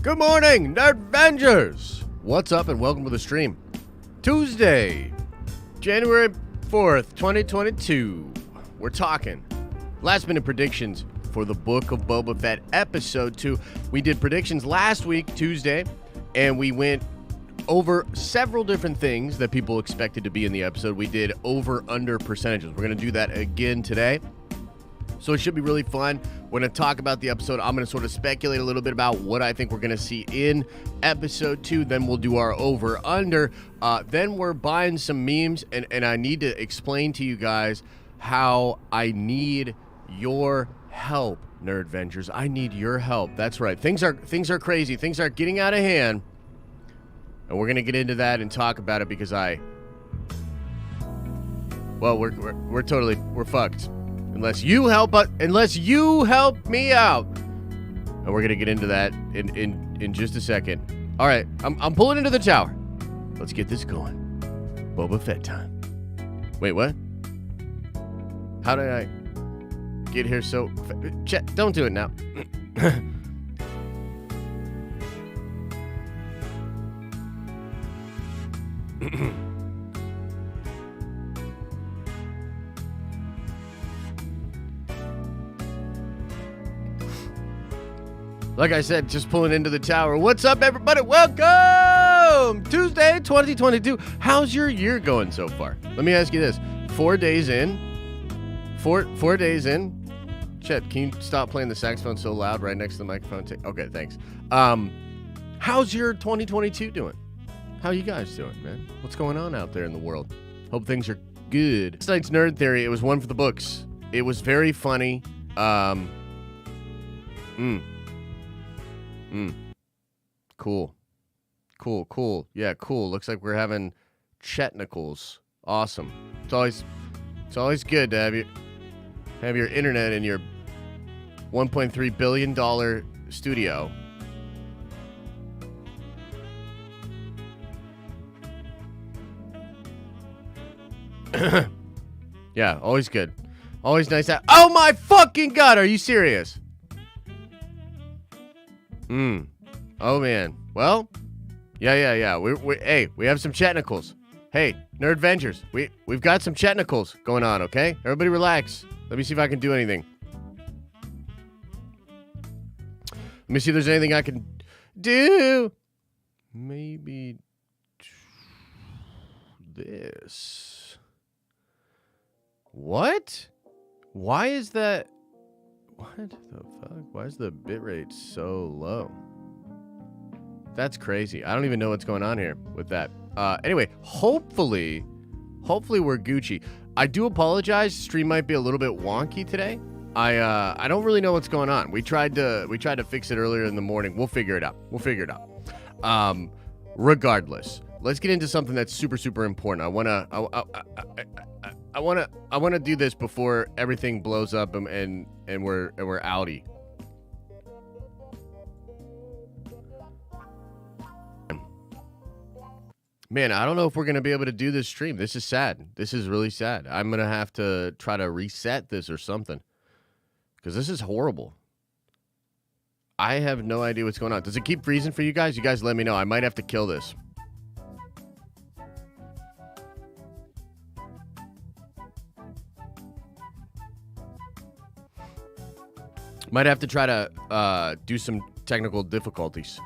Good morning, Nerdvengers! What's up and welcome to the stream. Tuesday, January 4th, 2022. We're talking last minute predictions for the Book of Boba Fett episode 2. We did predictions last week, Tuesday, and we went over several different things that people expected to be in the episode. We did over-under percentages. We're going to do that again today. So it should be really fun. We're going to talk about the episode. I'm going to sort of speculate a little bit about what I think we're going to see in episode 2. Then we'll do our over-under. Then we're buying some memes, and I need to explain to you guys how I need your help, Nerdvengers. I need your help. That's right. Things are crazy. Things are getting out of hand. And we're going to get into that and talk about it because we're fucked. Unless you help me out. And we're going to get into that in just a second. All right, I'm pulling into the tower. Let's get this going. Boba Fett time. Wait, what? How did I get here so... Don't do it now. Like I said, just pulling into the tower. What's up, everybody? Welcome! Tuesday, 2022. How's your year going so far? Let me ask you this. 4 days in? Four days in? Chet, can you stop playing the saxophone so loud right next to the microphone? Okay, thanks. How's your 2022 doing? How you guys doing, man? What's going on out there in the world? Hope things are good. Tonight's Nerd Theory, it was one for the books. It was very funny. Cool. Yeah, cool. Looks like we're having technicals. Awesome. It's always good to have your internet in your $1.3 billion studio. Yeah, always good. Always nice to... Oh my fucking god, are you serious? Oh man. Well, yeah. We have some technicals. Hey, Nerdvengers, we've got some technicals going on, okay? Everybody relax. Let me see if I can do anything. Let me see if there's anything I can do. Maybe this. What? Why is that? What the fuck? Why is the bitrate so low? That's crazy. I don't even know what's going on here with that. Anyway, hopefully we're Gucci. I do apologize. Stream might be a little bit wonky today. I don't really know what's going on. We tried to fix it earlier in the morning. We'll figure it out. Regardless, let's get into something that's super important. I want to do this before everything blows up and we're outie. Man, I don't know if we're going to be able to do this stream. This is sad. This is really sad. I'm going to have to try to reset this or something. Because this is horrible. I have no idea what's going on. Does it keep freezing for you guys? You guys let me know. I might have to kill this. Might have to try to do some technical difficulties.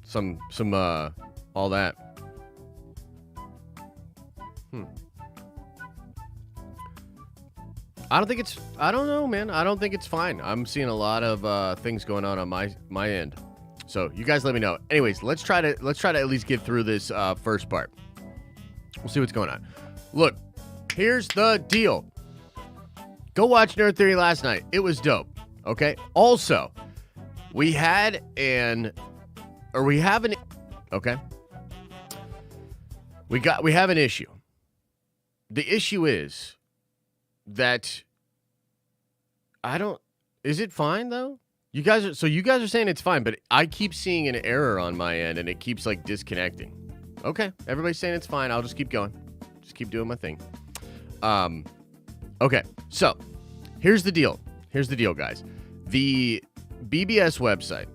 Some all that. I don't know, man. I don't think it's fine. I'm seeing a lot of things going on my end. So you guys let me know. Anyways, let's try to at least get through this first part. We'll see what's going on. Look, here's the deal. Go watch Nerd Theory last night. It was dope. Okay. Also, we have an issue. The issue is that is it fine though? You guys are saying it's fine, but I keep seeing an error on my end and it keeps like disconnecting. Okay, everybody's saying it's fine. I'll just keep going. Just keep doing my thing. Okay, so here's the deal. Here's the deal, guys. The BBS website,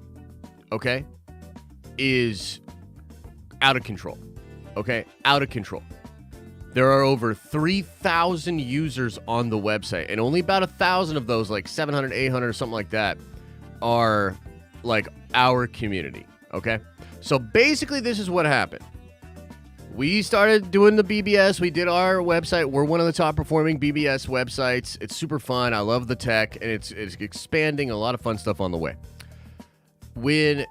okay? is out of control. Okay? Out of control. There are over 3,000 users on the website, and only about 1,000 of those, like 700, 800, or something like that, are like our community. Okay? So basically, this is what happened. We started doing the BBS. We did our website. We're one of the top performing BBS websites. It's super fun. I love the tech, and it's expanding. A lot of fun stuff on the way. When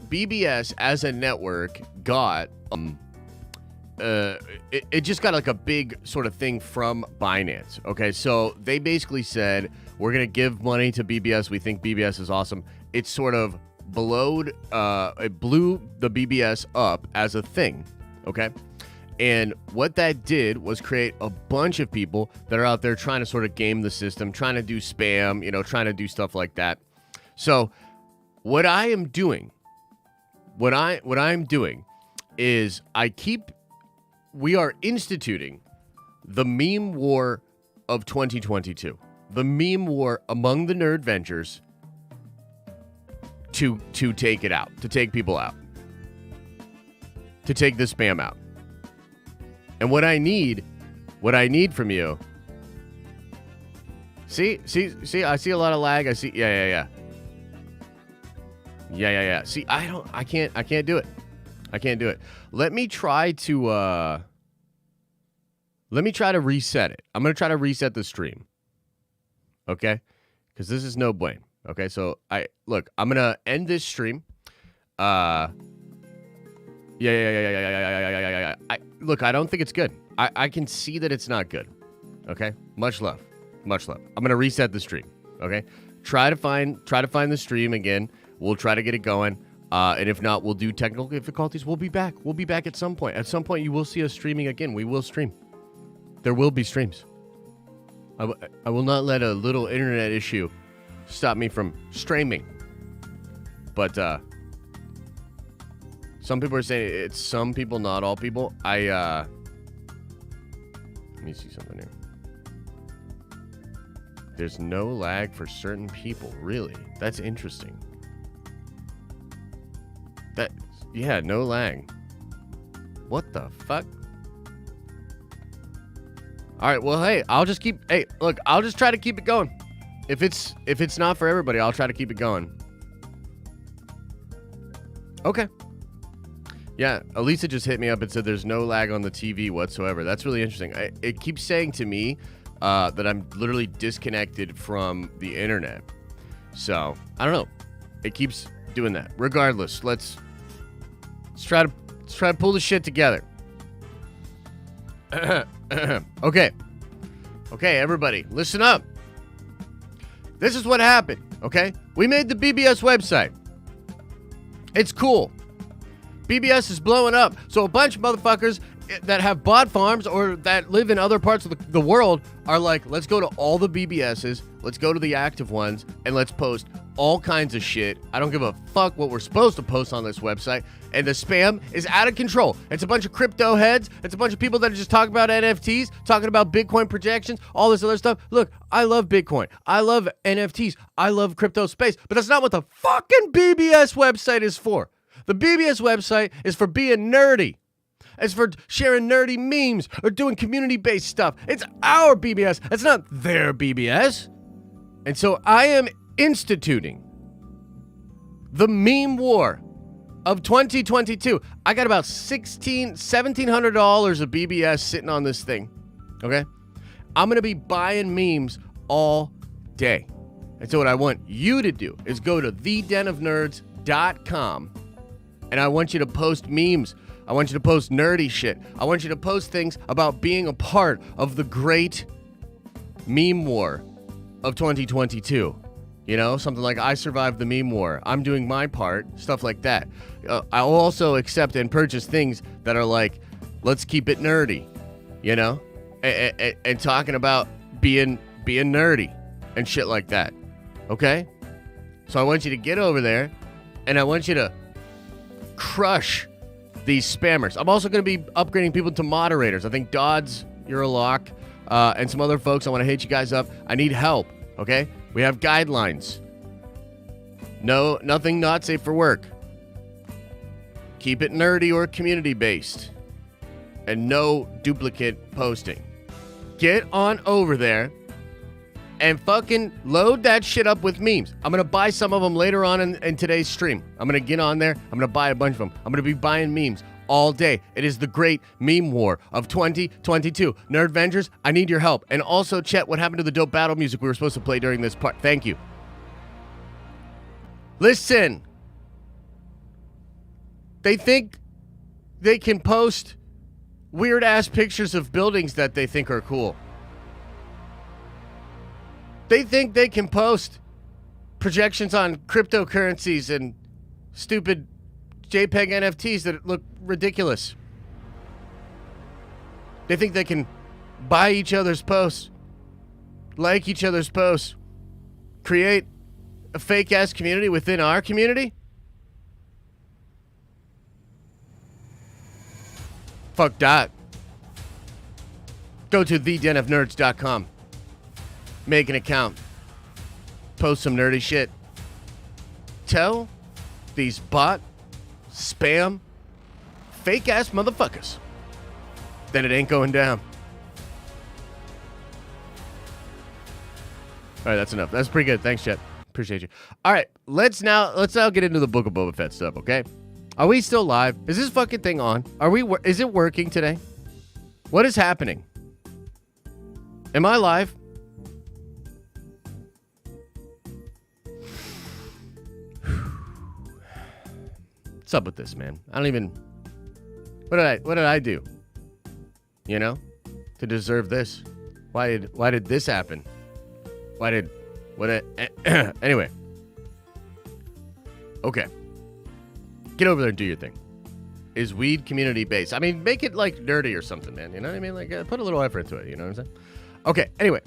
BBS as a network got it just got like a big sort of thing from Binance. Okay, so they basically said, we're gonna give money to BBS. We think BBS is awesome. It sort of it blew the BBS up as a thing. Okay, and what that did was create a bunch of people that are out there trying to sort of game the system, trying to do spam, trying to do stuff like that. So what I am doing is we are instituting the meme war of 2022. The meme war among the nerd ventures to take it out, to take people out, to take the spam out. And what I need from you. See, I see a lot of lag. I see, yeah. See, I can't do it. I can't do it. Let me try to reset it. I'm going to try to reset the stream. Okay? Because this is no blame. Okay? So, I'm going to end this stream. Yeah. Look, I don't think it's good. I can see that it's not good. Okay? Much love. I'm going to reset the stream. Okay? Try to find the stream again. We'll try to get it going. And if not, we'll do technical difficulties. We'll be back. We'll be back at some point. At some point, you will see us streaming again. We will stream. There will be streams. I will not let a little internet issue stop me from streaming. But some people are saying it's some people, not all people. Let me see something here. There's no lag for certain people. Really? That's interesting. Yeah, no lag. What the fuck? All right, well, hey, I'll just try to keep it going. If it's not for everybody, I'll try to keep it going. Okay. Yeah, Elisa just hit me up and said there's no lag on the TV whatsoever. That's really interesting. It keeps saying to me that I'm literally disconnected from the internet. So, I don't know. It keeps doing that. Regardless, let's try to pull the shit together. Okay, everybody, listen up. This is what happened, okay? We made the BBS website. It's cool. BBS is blowing up. So a bunch of motherfuckers that have bot farms or that live in other parts of the world are like, let's go to all the BBSs, let's go to the active ones, and let's post all kinds of shit. I don't give a fuck what we're supposed to post on this website. And the spam is out of control. It's a bunch of crypto heads. It's a bunch of people that are just talking about NFTs, talking about Bitcoin projections, all this other stuff. Look, I love Bitcoin. I love NFTs. I love crypto space. But that's not what the fucking BBS website is for. The BBS website is for being nerdy. It's for sharing nerdy memes or doing community-based stuff. It's our BBS. It's not their BBS. And so I am instituting the meme war of 2022. I got about $1,700 of BBS sitting on this thing. Okay? I'm going to be buying memes all day. And so what I want you to do is go to thedenofnerds.com and I want you to post memes. I want you to post nerdy shit. I want you to post things about being a part of the great meme war of 2022. You know, something like I survived the meme war. I'm doing my part, stuff like that. I'll also accept and purchase things that are like, let's keep it nerdy, you know, and talking about being nerdy and shit like that. Okay? So I want you to get over there and I want you to crush these spammers. I'm also going to be upgrading people to moderators. I think Dodds, you're a lock, and some other folks. I want to hit you guys up. I need help, okay? We have guidelines. No, nothing not safe for work. Keep it nerdy or community-based. And no duplicate posting. Get on over there and fucking load that shit up with memes. I'm going to buy some of them later on in today's stream. I'm going to get on there. I'm going to buy a bunch of them. I'm going to be buying memes all day. It is the great meme war of 2022. Nerd Vengers, I need your help. And also, Chet, what happened to the dope battle music we were supposed to play during this part? Thank you. Listen. They think they can post weird-ass pictures of buildings that they think are cool. They think they can post projections on cryptocurrencies and stupid JPEG NFTs that look ridiculous. They think they can buy each other's posts, like each other's posts, create a fake-ass community within our community. Fuck that. Go to thedenofnerds.com. Make an account. Post some nerdy shit. Tell these bot, spam, fake-ass motherfuckers that it ain't going down. All right, that's enough. That's pretty good. Thanks, Chet. Appreciate you. All right, let's now get into the Book of Boba Fett stuff, okay? Are we still live? Is this fucking thing on? Is it working today? What is happening? Am I live? What's up with this, man? I don't even... What did I do? You know? To deserve this? Why did this happen? Anyway. Okay. Get over there and do your thing. Is weed community based? I mean, make it like nerdy or something, man. You know what I mean? Like, put a little effort into it. You know what I'm saying? Okay. Anyway.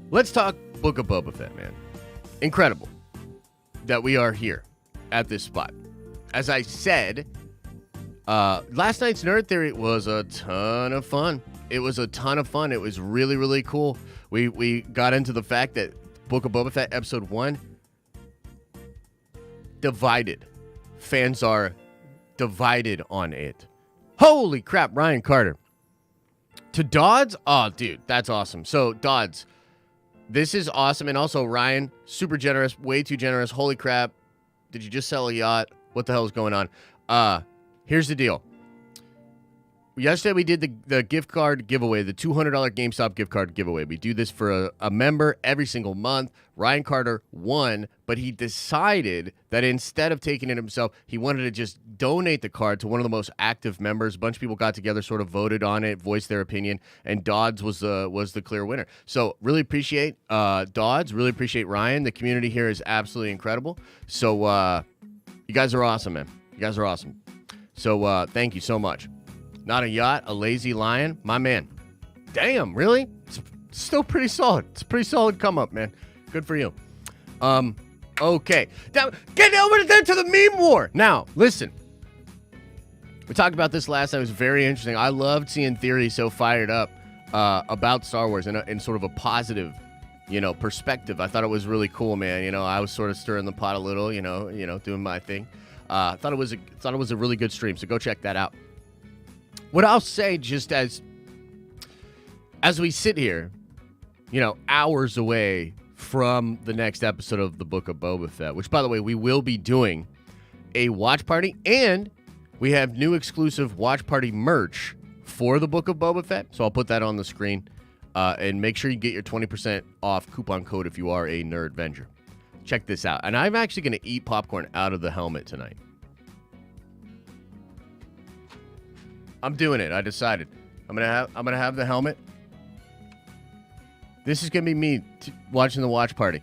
Let's talk Book of Boba Fett, man. Incredible that we are here at this spot. As I said, last night's Nerd Theory was a ton of fun. It was a ton of fun. It was really, really cool. We got into the fact that Book of Boba Fett Episode 1 divided. Fans are divided on it. Holy crap, Ryan Carter. To Dodds? Oh, dude, that's awesome. So, Dodds, this is awesome. And also, Ryan, super generous, way too generous. Holy crap. Did you just sell a yacht? What the hell is going on? Here's the deal. Yesterday, we did the gift card giveaway, the $200 GameStop gift card giveaway. We do this for a member every single month. Ryan Carter won, but he decided that instead of taking it himself, he wanted to just donate the card to one of the most active members. A bunch of people got together, sort of voted on it, voiced their opinion, and Dodds was the clear winner. So really appreciate Dodds, really appreciate Ryan. The community here is absolutely incredible. So you guys are awesome, man. You guys are awesome. So thank you so much. Not a yacht, a lazy lion. My man. Damn, really? It's still pretty solid. It's a pretty solid come up, man. Good for you. Okay. Now, get over there to the meme war. Now, listen. We talked about this last night. It was very interesting. I loved seeing Theory so fired up about Star Wars in sort of a positive, perspective. I thought it was really cool, man. I was sort of stirring the pot a little, doing my thing. Thought it was a really good stream, so go check that out. What I'll say, just as we sit here, hours away from the next episode of the Book of Boba Fett, which, by the way, we will be doing a watch party, and we have new exclusive watch party merch for the Book of Boba Fett. So I'll put that on the screen, and make sure you get your 20% off coupon code if you are a Nerd Venger. Check this out. And I'm actually going to eat popcorn out of the helmet tonight. I'm doing it. I decided. I'm gonna have the helmet. This is gonna be me watching the watch party.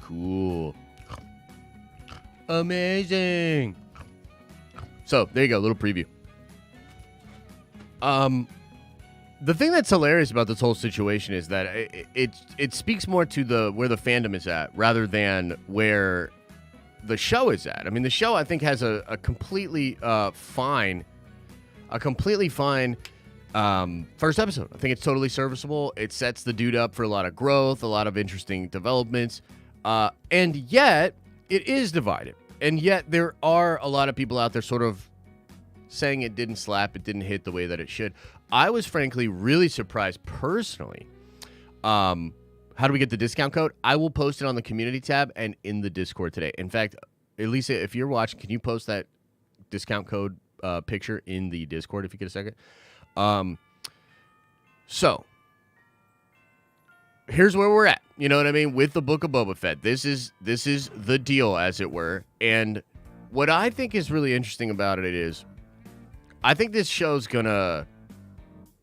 Cool. Amazing. So there you go. A little preview. The thing that's hilarious about this whole situation is that it speaks more to where the fandom is at rather than where the show is at. I mean, the show, I think, has a completely fine first episode. I think it's totally serviceable. It sets the dude up for a lot of growth, a lot of interesting developments. And yet, it is divided. And yet there are a lot of people out there sort of saying it didn't slap, it didn't hit the way that it should. I was frankly really surprised personally. How do we get the discount code? I will post it on the community tab and in the Discord today. In fact, Elisa, if you're watching, can you post that discount code picture in the Discord if you get a second? So here's where we're at. You know what I mean? With the Book of Boba Fett. This is the deal, as it were. And what I think is really interesting about it is I think this show's gonna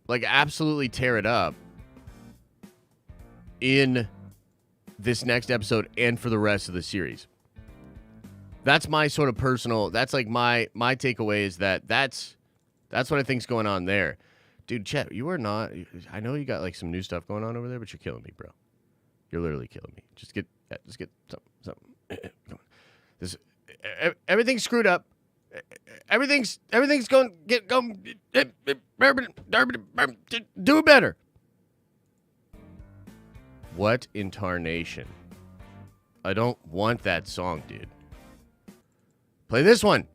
like absolutely tear it up in this next episode and for the rest of the series. That's my sort of personal, that's like my takeaway is that's what I think's going on there. Dude, Chet, you are not, I know you got like some new stuff going on over there, but you're killing me, bro. You're literally killing me. Just get something. Come on. Everything's screwed up. Everything's going, do better. What in tarnation? I don't want that song, dude. Play this one.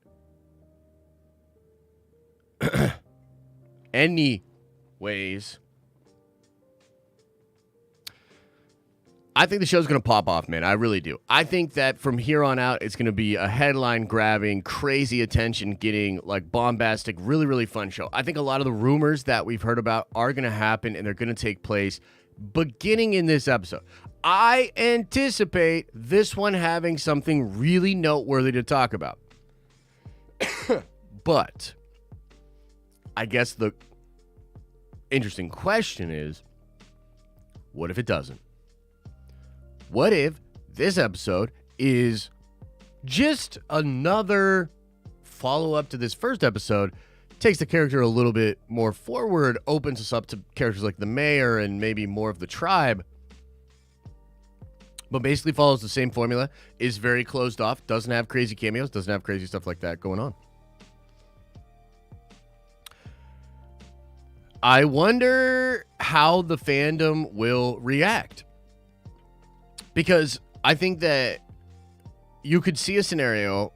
Anyways, I think the show's going to pop off, man. I really do. I think that from here on out, it's going to be a headline-grabbing, crazy attention-getting, like bombastic, really, really fun show. I think a lot of the rumors that we've heard about are going to happen, and they're going to take place beginning in this episode. I anticipate this one having something really noteworthy to talk about. But I guess the interesting question is, what if it doesn't? What if this episode is just another follow-up to this first episode, takes the character a little bit more forward, opens us up to characters like the mayor and maybe more of the tribe, but basically follows the same formula, is very closed off, doesn't have crazy cameos, doesn't have crazy stuff like that going on. I wonder how the fandom will react. Because I think that you could see a scenario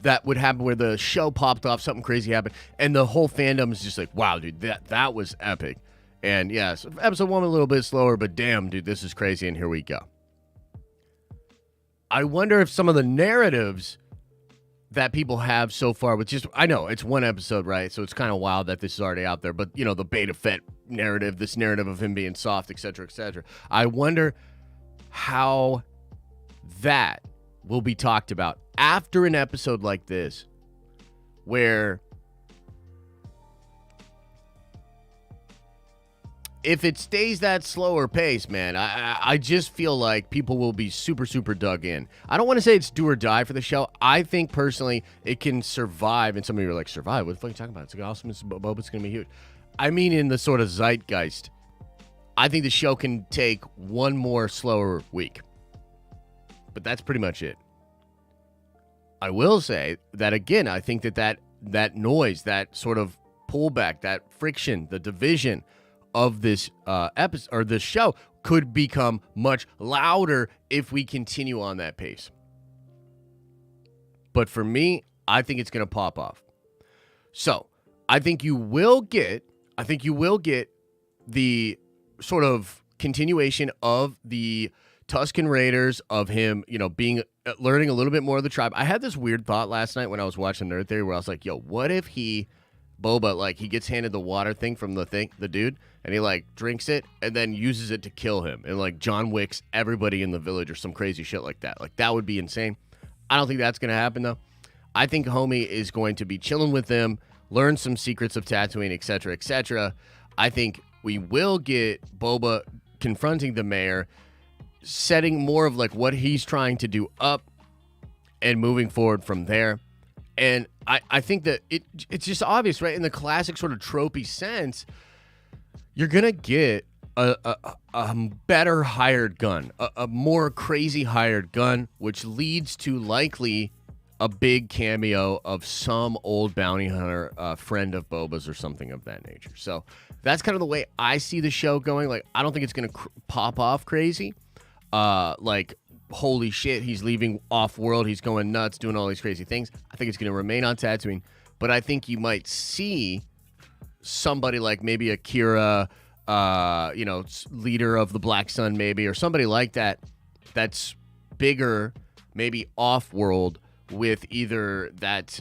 that would happen where the show popped off, something crazy happened, and the whole fandom is just like, wow, dude, that was epic. And yes, episode 1 a little bit slower, but damn, dude, this is crazy, and here we go. I wonder if some of the narratives that people have so far with just, I know it's one episode, right? So it's kind of wild that this is already out there, but you know, the Beta Fett narrative, this narrative of him being soft, etc., etc. I wonder how that will be talked about after an episode like this, where if it stays that slower pace, man, I just feel like people will be super, super dug in. I don't want to say it's do or die for the show. I think, personally, it can survive. And some of you are like, survive? What the fuck are you talking about? It's like, awesome. It's Boba's going to be huge. I mean, in the sort of zeitgeist, I think the show can take one more slower week. But that's pretty much it. I will say that, again, I think that noise, that sort of pullback, that friction, the division of this episode or this show could become much louder if we continue on that pace. But for me, I think it's going to pop off. So I think you will get the sort of continuation of the Tusken Raiders, of him, you know, learning a little bit more of the tribe. I had this weird thought last night when I was watching Nerd Theory where I was like, yo, what if Boba, like, he gets handed the water thing from the dude, and he, like, drinks it and then uses it to kill him, and, like, John Wicks everybody in the village or some crazy shit like that. Like, that would be insane. I don't think that's going to happen, though. I think homie is going to be chilling with them, learn some secrets of Tatooine, etc., etc. I think we will get Boba confronting the mayor, setting more of, like, what he's trying to do up and moving forward from there. And I think that it's just obvious, right? In the classic sort of tropey sense, you're going to get a better hired gun, a more crazy hired gun, which leads to likely a big cameo of some old bounty hunter, friend of Boba's or something of that nature. So that's kind of the way I see the show going. Like, I don't think it's going to pop off crazy, like holy shit, he's leaving off-world, he's going nuts, doing all these crazy things. I think it's going to remain on Tatooine, but I think you might see somebody like maybe Akira, leader of the Black Sun maybe, or somebody like that that's bigger, maybe off-world, with either that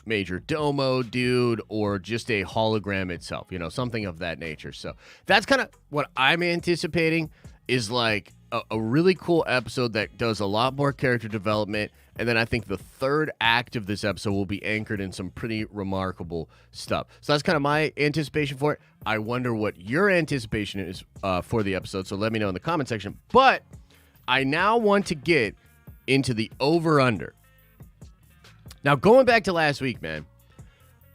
Major Domo dude or just a hologram itself, something of that nature. So that's kind of what I'm anticipating, is like a really cool episode that does a lot more character development. And then I think the third act of this episode will be anchored in some pretty remarkable stuff. So that's kind of my anticipation for it. I wonder what your anticipation is for the episode. So let me know in the comment section. But I now want to get into the over-under. Now, going back to last week, man,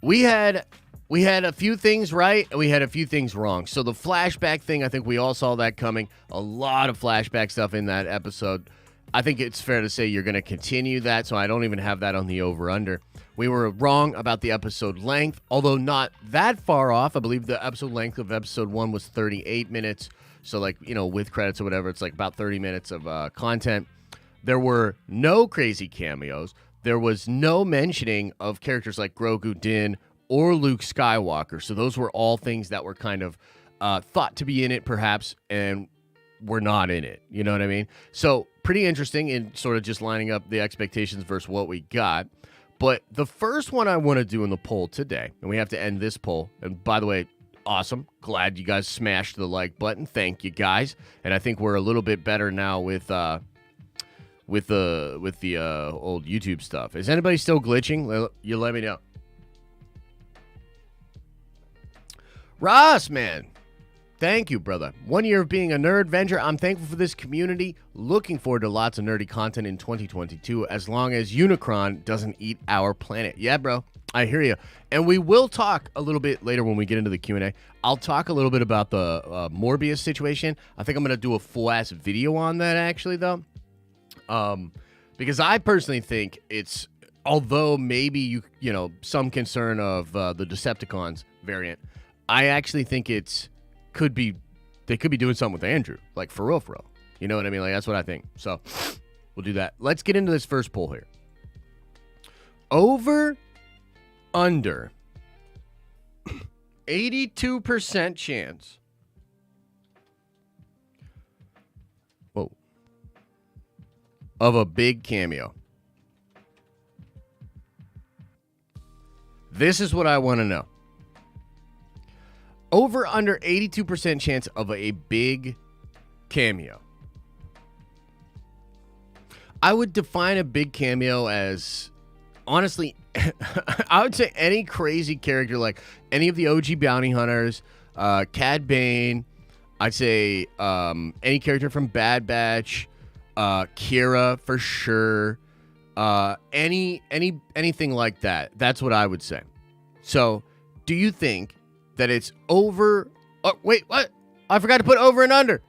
we had a few things right and we had a few things wrong. So the flashback thing, I think we all saw that coming. A lot of flashback stuff in that episode. I think it's fair to say you're going to continue that, so I don't even have that on the over-under. We were wrong about the episode length, although not that far off. I believe the episode length of episode 1 was 38 minutes. So, with credits or whatever, it's like about 30 minutes of content. There were no crazy cameos. There was no mentioning of characters like Grogu, Din, or Luke Skywalker. So those were all things that were kind of thought to be in it, perhaps, and were not in it. You know what I mean? So pretty interesting in sort of just lining up the expectations versus what we got. But the first one I want to do in the poll today, and we have to end this poll. And by the way, awesome. Glad you guys smashed the like button. Thank you, guys. And I think we're a little bit better now with the old YouTube stuff. Is anybody still glitching? You let me know. Ross, man. Thank you, brother. 1 year of being a nerd venture. I'm thankful for this community. Looking forward to lots of nerdy content in 2022, as long as Unicron doesn't eat our planet. Yeah, bro. I hear you. And we will talk a little bit later when we get into the Q&A. I'll talk a little bit about the Morbius situation. I think I'm going to do a full-ass video on that, actually, though. Because I personally think it's, although maybe some concern of the Decepticons variant, I actually think they could be doing something with Andrew, like for real. You know what I mean? Like, that's what I think. So we'll do that. Let's get into this first poll here. Over, under, 82% chance. Whoa. Of a big cameo. This is what I want to know. Over under 82% chance of a big cameo. I would define a big cameo as, honestly, I would say any crazy character, like any of the OG bounty hunters, Cad Bane. I'd say any character from Bad Batch, Kira for sure. Anything like that. That's what I would say. So, do you think that it's over? Oh, wait, what? I forgot to put over and under.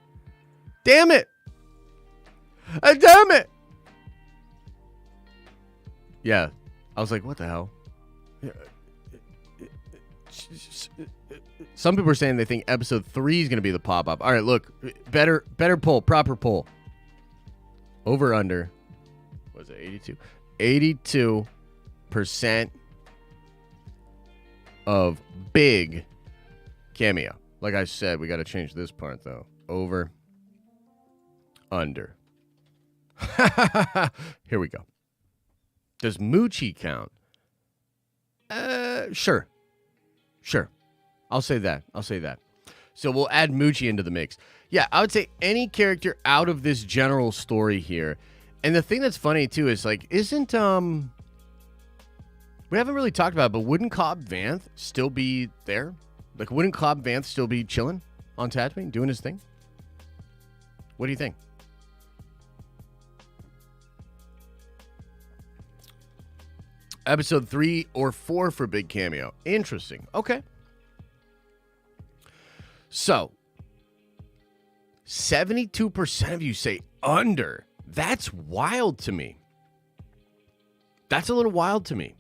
Damn it. Damn it. Yeah. I was like, what the hell? Some people are saying they think episode 3 is going to be the pop-up. All right, look. Better poll. Proper poll. Over, under. What was it? 82? 82% of big cameo. Like I said, we got to change this part, though. Over, under. Here we go. Does Moochie count? Sure. I'll say that. So we'll add Moochie into the mix. Yeah, I would say any character out of this general story here. And the thing that's funny, too, is, like, isn't, we haven't really talked about it, but wouldn't Cobb Vanth still be there? Like, wouldn't Cobb Vanth still be chilling on Tatooine, doing his thing? What do you think? Episode 3 or 4 for big cameo. Interesting. Okay. So, 72% of you say under. That's wild to me. That's a little wild to me.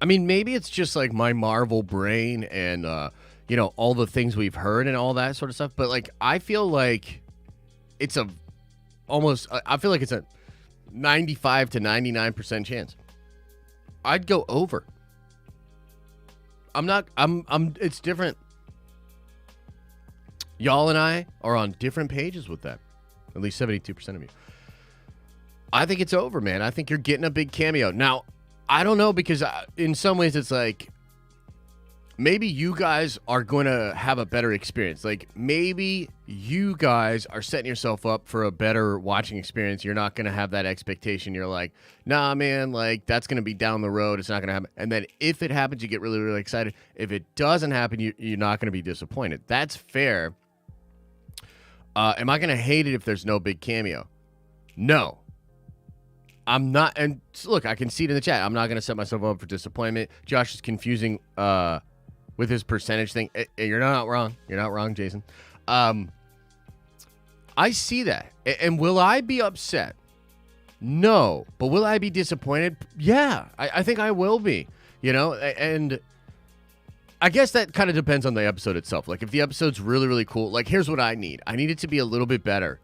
I mean, maybe it's just like my Marvel brain and, all the things we've heard and all that sort of stuff. But, like, I feel like it's a almost, I feel like it's a 95 to 99% chance. I'd go over. It's different. Y'all and I are on different pages with that. At least 72% of you. I think it's over, man. I think you're getting a big cameo. Now, I don't know, because in some ways it's like, maybe you guys are going to have a better experience. Like, maybe you guys are setting yourself up for a better watching experience. You're not going to have that expectation. You're like, nah, man, like, that's going to be down the road. It's not going to happen. And then if it happens, you get really, really excited. If it doesn't happen, you're not going to be disappointed. That's fair. Am I going to hate it if there's no big cameo? No. I'm not. And look, I can see it in the chat. I'm not going to set myself up for disappointment. Josh is confusing with his percentage thing. You're not wrong. You're not wrong, Jason. I see that. And will I be upset? No. But will I be disappointed? Yeah. I think I will be. You know? And I guess that kind of depends on the episode itself. Like, if the episode's really, really cool, like, here's what I need. I need it to be a little bit better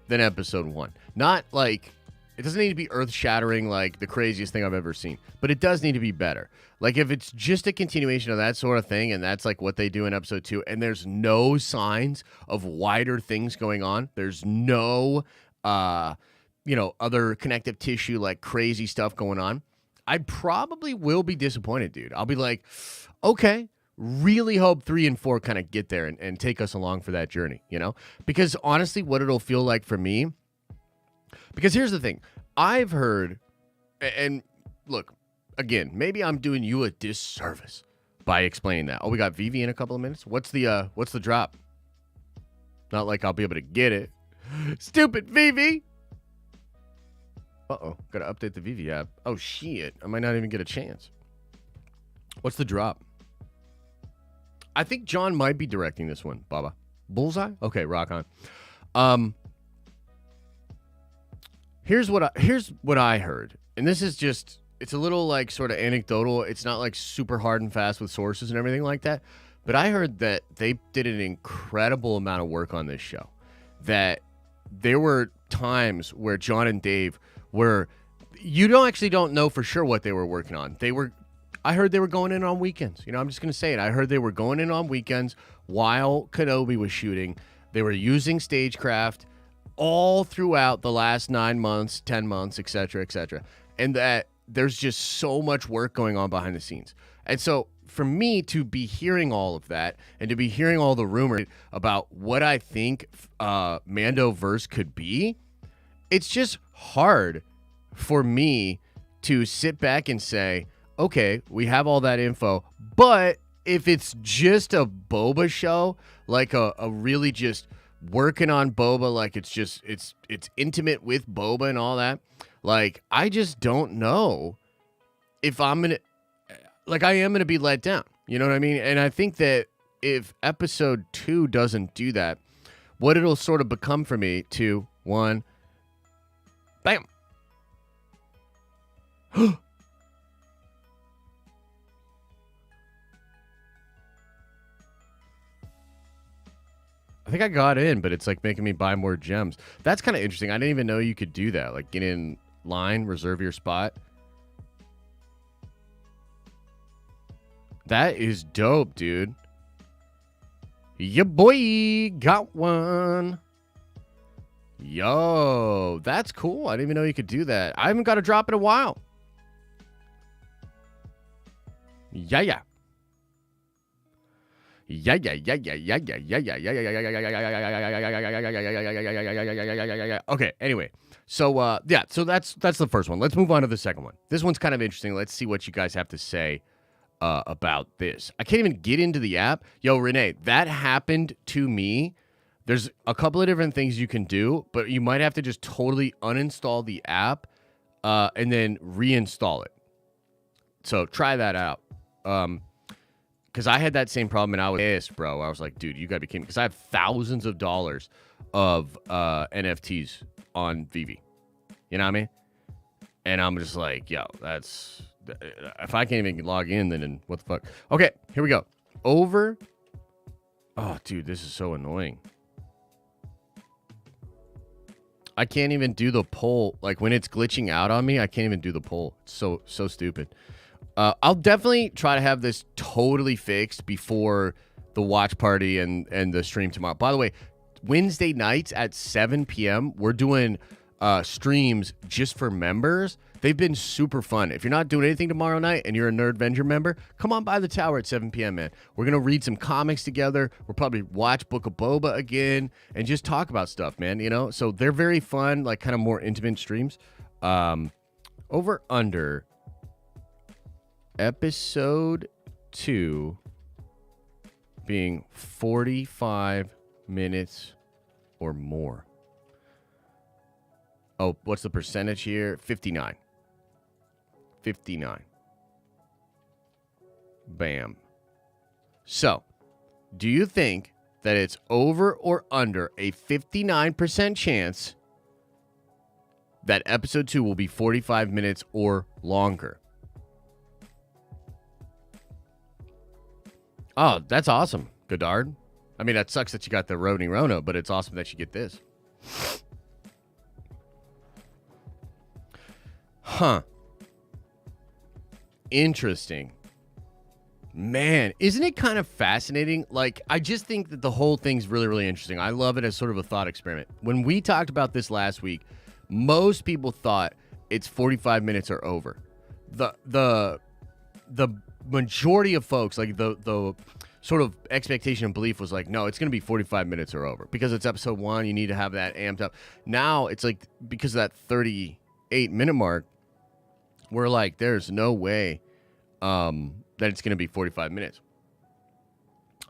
than episode 1. Not like, it doesn't need to be earth-shattering, like the craziest thing I've ever seen, but it does need to be better. Like, if it's just a continuation of that sort of thing, and that's like what they do in episode 2, and there's no signs of wider things going on, there's no, other connective tissue, like crazy stuff going on, I probably will be disappointed, dude. I'll be like, okay, really hope 3 and 4 kind of get there and take us along for that journey, you know? Because honestly, what it'll feel like for me, because here's the thing, I've heard, and look, again, maybe I'm doing you a disservice by explaining that. Oh, we got Vivi in a couple of minutes. What's the drop? Not like I'll be able to get it. Stupid Vivi. Uh-oh, gotta update the Vivi app. Oh shit, I might not even get a chance. What's the drop? I think John might be directing this one, Baba. Bullseye? Okay, rock on. Here's what I heard. And this is just, it's a little like sort of anecdotal. It's not like super hard and fast with sources and everything like that. But I heard that they did an incredible amount of work on this show. That there were times where John and Dave were, you don't know for sure what they were working on. I heard they were going in on weekends. You know, I'm just going to say it. I heard they were going in on weekends while Kenobi was shooting. They were using stagecraft all throughout the last 9 months, 10 months, et cetera, and that there's just so much work going on behind the scenes. And so for me to be hearing all of that and to be hearing all the rumors about what I think Mandoverse could be, it's just hard for me to sit back and say, okay, we have all that info, but if it's just a Boba show, like a really just working on Boba, like it's intimate with Boba and all that, like, I just don't know if I am gonna be let down. You know what I mean? And I think that if episode 2 doesn't do that, what it'll sort of become for me, 2, 1, bam. I think I got in, but it's like making me buy more gems. That's kind of interesting. I didn't even know you could do that. Like, get in line, reserve your spot. That is dope, dude. Yeah, boy, got one. Yo, that's cool. I didn't even know you could do that. I haven't got a drop in a while. Yeah. Okay, anyway. So so that's the first one. Let's move on to the second one. This one's kind of interesting. Let's see what you guys have to say about this. I can't even get into the app. Yo, Renee, that happened to me. There's a couple of different things you can do, but you might have to just totally uninstall the app and then reinstall it. So try that out. Because I had that same problem, and I was pissed, bro. I was like, dude, you got to be kidding me. Because I have thousands of dollars of NFTs on Vivi. You know what I mean? And I'm just like, yo, that's... If I can't even log in, then what the fuck? Okay, here we go. Over... Oh, dude, this is so annoying. I can't even do the poll. Like when it's glitching out on me, I can't even do the poll. It's so stupid. I'll definitely try to have this totally fixed before the watch party and the stream tomorrow. By the way, Wednesday nights at 7 p.m., we're doing streams just for members. They've been super fun. If you're not doing anything tomorrow night and you're a Nerdvenger member, come on by the tower at 7 p.m., man. We're going to read some comics together. We'll probably watch Book of Boba again and just talk about stuff, man, you know? So they're very fun, like kind of more intimate streams. Over under episode 2 being 45 minutes or more. Oh, what's the percentage here? 59. 59. Bam. So, do you think that it's over or under a 59% chance that episode 2 will be 45 minutes or longer? Oh, that's awesome, Godard. I mean, that sucks that you got the Roni Rono, but it's awesome that you get this. Huh. Interesting. Man, isn't it kind of fascinating? Like, I just think that the whole thing's really, really interesting. I love it as sort of a thought experiment. When we talked about this last week, most people thought it's 45 minutes or over. The majority of folks, like the sort of expectation and belief was like, no, it's going to be 45 minutes or over because it's episode 1. You need to have that amped up. Now it's like, because of that 38-minute mark, we're like, there's no way that it's going to be 45 minutes.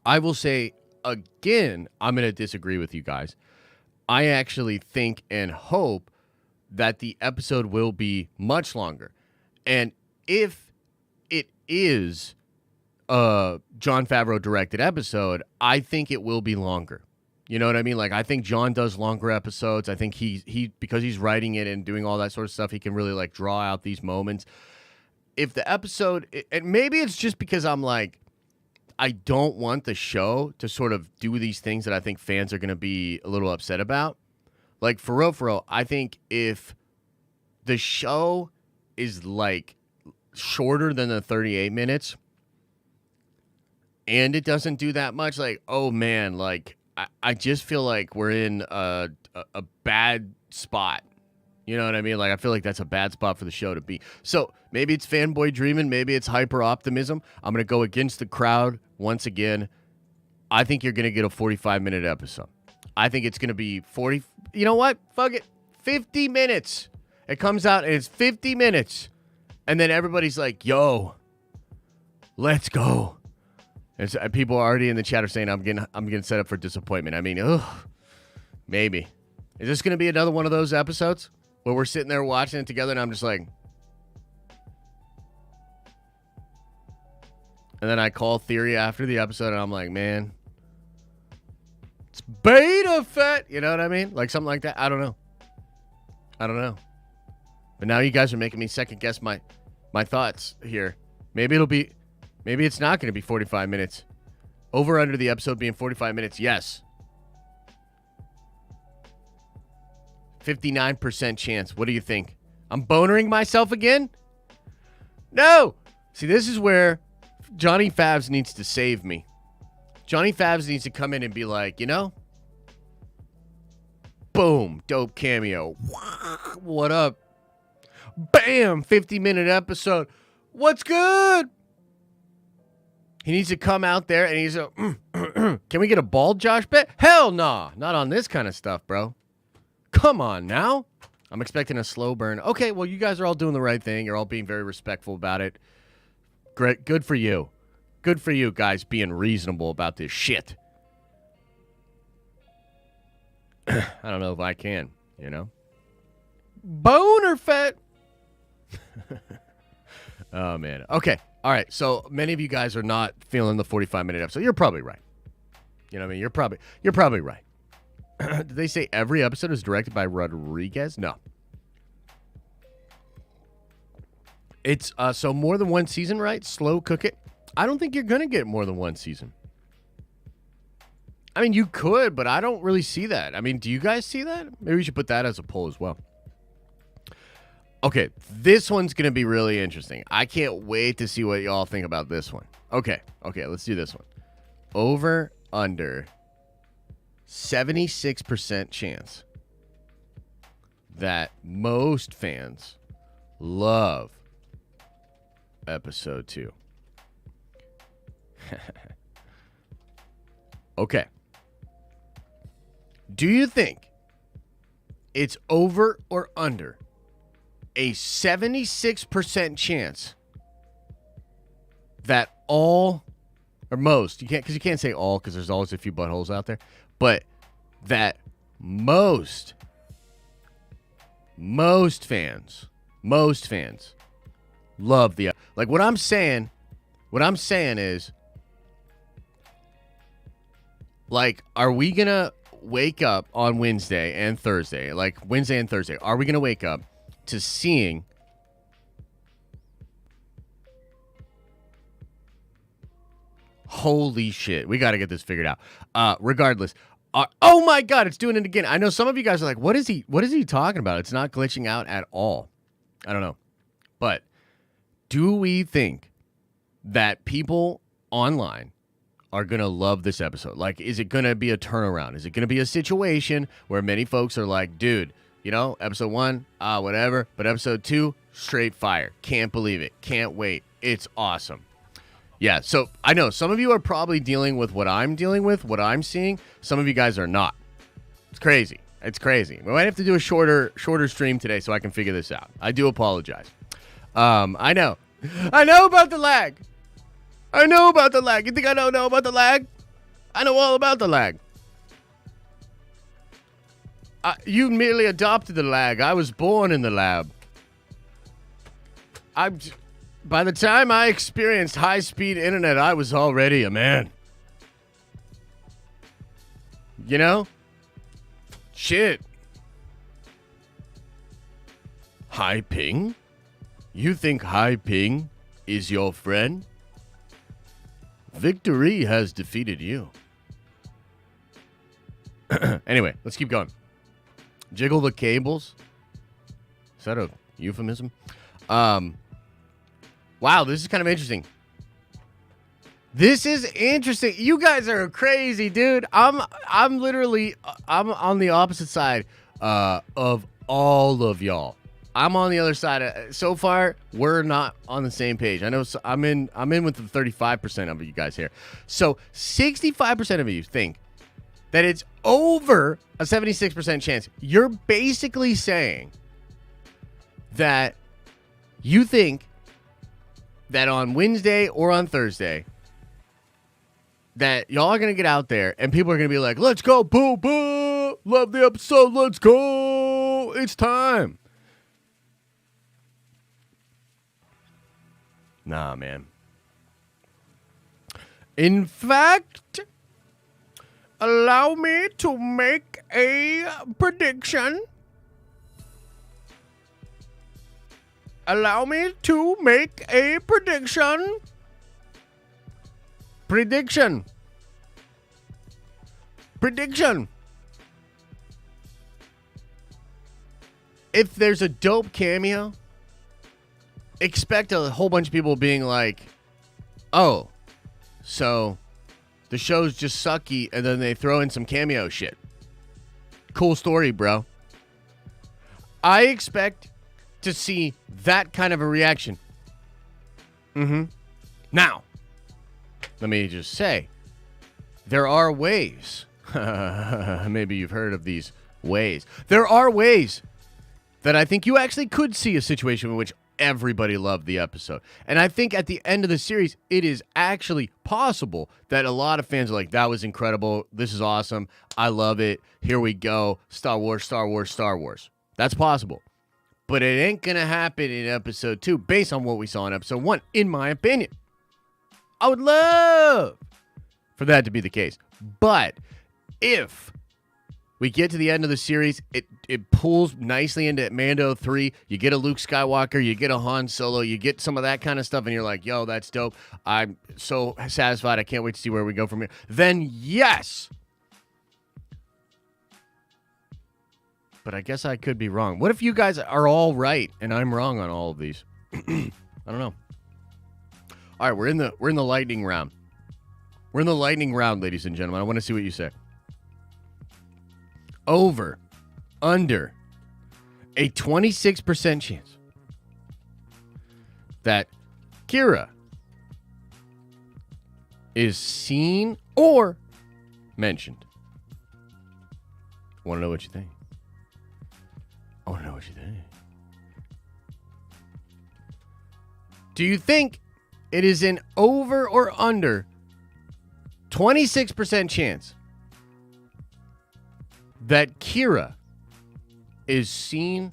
I will say, again, I'm going to disagree with you guys. I actually think and hope that the episode will be much longer. And if it is a Jon Favreau directed episode, I think it will be longer. You know what I mean? Like, I think Jon does longer episodes. I think he because he's writing it and doing all that sort of stuff, he can really like draw out these moments. If the episode, and maybe it's just because I'm like, I don't want the show to sort of do these things that I think fans are going to be a little upset about. Like, for real, I think if the show is like shorter than the 38 minutes and it doesn't do that much, like, oh man, like, I just feel like we're in a bad spot. You know what I mean? Like, I feel like that's a bad spot for the show to be. So maybe it's fanboy dreaming. Maybe it's hyper optimism. I'm going to go against the crowd once again. I think you're going to get a 45-minute episode. I think it's going to be 40. You know what? Fuck it. 50 minutes. It comes out and it's 50 minutes. And then everybody's like, yo, let's go. And so people are already in the chat are saying I'm getting set up for disappointment. I mean, maybe. Is this going to be another one of those episodes where we're sitting there watching it together and I'm just like, and then I call Theory after the episode and I'm like, man, it's Beta Fett. You know what I mean? Like something like that. I don't know. But now you guys are making me second guess my thoughts here. Maybe it's not going to be 45 minutes. Over under the episode being 45 minutes, yes. 59% chance. What do you think? I'm bonering myself again? No! See, this is where Johnny Favs needs to save me. Johnny Favs needs to come in and be like, you know? Boom. Dope cameo. What up? Bam! 50-minute episode. What's good? He needs to come out there and he's can we get a bald Josh Bet? Hell nah. Not on this kind of stuff, bro. Come on now. I'm expecting a slow burn. Okay, well, you guys are all doing the right thing. You're all being very respectful about it. Great. Good for you. Good for you guys being reasonable about this shit. I don't know if I can, you know? Boner Fett. Oh, man. Okay. All right. So many of you guys are not feeling the 45-minute episode. You're probably right. You know what I mean? You're probably right. Did they say every episode is directed by Rodriguez? No. It's so more than one season, right? Slow cook it. I don't think you're going to get more than one season. I mean, you could, but I don't really see that. I mean, do you guys see that? Maybe we should put that as a poll as well. Okay, this one's going to be really interesting. I can't wait to see what y'all think about this one. Okay, let's do this one. Over, under, 76% chance that most fans love episode 2. Okay. Do you think it's over or under a 76% chance that all, or most, you can't say all because there's always a few buttholes out there, but that most fans love the, like what I'm saying is, like, are we gonna wake up on Wednesday and Thursday, are we gonna wake up to seeing holy shit, we got to get this figured out. Regardless, oh my God, it's doing it again. I know some of you guys are like, what is he talking about? It's not glitching out at all. I don't know. But do we think that people online are going to love this episode? Like, is it going to be a turnaround? Is it going to be a situation where many folks are like, dude, you know, episode 1, whatever, but episode 2, straight fire. Can't believe it. Can't wait. It's awesome. Yeah, so I know some of you are probably dealing with what I'm dealing with, what I'm seeing. Some of you guys are not. It's crazy. It's crazy. We might have to do a shorter stream today so I can figure this out. I do apologize. I know about the lag. You think I don't know about the lag? I know all about the lag. You merely adopted the lag. I was born in the lab. By the time I experienced high-speed internet, I was already a man. You know? Shit. High ping? You think high ping is your friend? Victory has defeated you. Anyway, let's keep going. Jiggle the cables. Is that a euphemism? Wow, this is kind of interesting. This is interesting. You guys are crazy, dude. I'm on the opposite side of all of y'all. I'm on the other side. So far, we're not on the same page. I know I'm in with the 35% of you guys here. So 65% of you think that it's over a 76% chance. You're basically saying that you think that on Wednesday or on Thursday that y'all are going to get out there and people are going to be like, let's go, boo, boo, love the episode, let's go, it's time. Nah, man. In fact, allow me to make a prediction. Prediction. If there's a dope cameo, expect a whole bunch of people being like, oh, so the show's just sucky, and then they throw in some cameo shit. Cool story, bro. I expect to see that kind of a reaction. Now, let me just say, there are ways. Maybe you've heard of these ways. There are ways that I think you actually could see a situation in which everybody loved the episode. And I think at the end of the series, it is actually possible that a lot of fans are like, that was incredible. This is awesome. I love it. Here we go. Star Wars. That's possible. But it ain't going to happen in episode 2 based on what we saw in episode 1, in my opinion. I would love for that to be the case. But if we get to the end of the series, it pulls nicely into Mando 3. You get a Luke Skywalker, you get a Han Solo, you get some of that kind of stuff, and you're like, yo, that's dope. I'm so satisfied. I can't wait to see where we go from here. Then, yes, but I guess I could be wrong. What if you guys are all right and I'm wrong on all of these? I don't know. All right, we're in the lightning round. We're in the lightning round, ladies and gentlemen. I want to see what you say. Over, under, a 26% chance that Kira is seen or mentioned. Want to know what you think? I want to know what you think. Do you think it is an over or under 26% chance that Kira is seen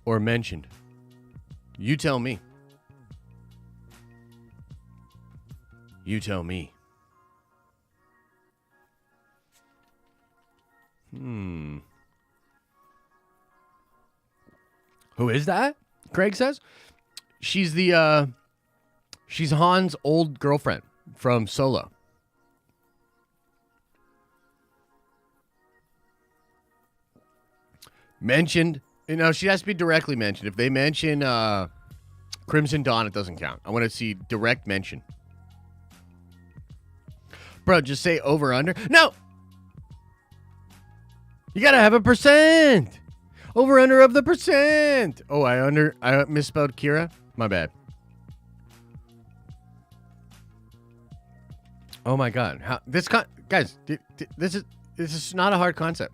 or mentioned? You tell me. You tell me. Who is that? Craig says. She's she's Han's old girlfriend from Solo. Mentioned. You know, she has to be directly mentioned. If they mention Crimson Dawn, it doesn't count. I want to see direct mention. Bro, just say over under. No! You gotta have a percent. Over under of the percent. Oh, I misspelled Kira. My bad. Oh my God. Guys, this is not a hard concept.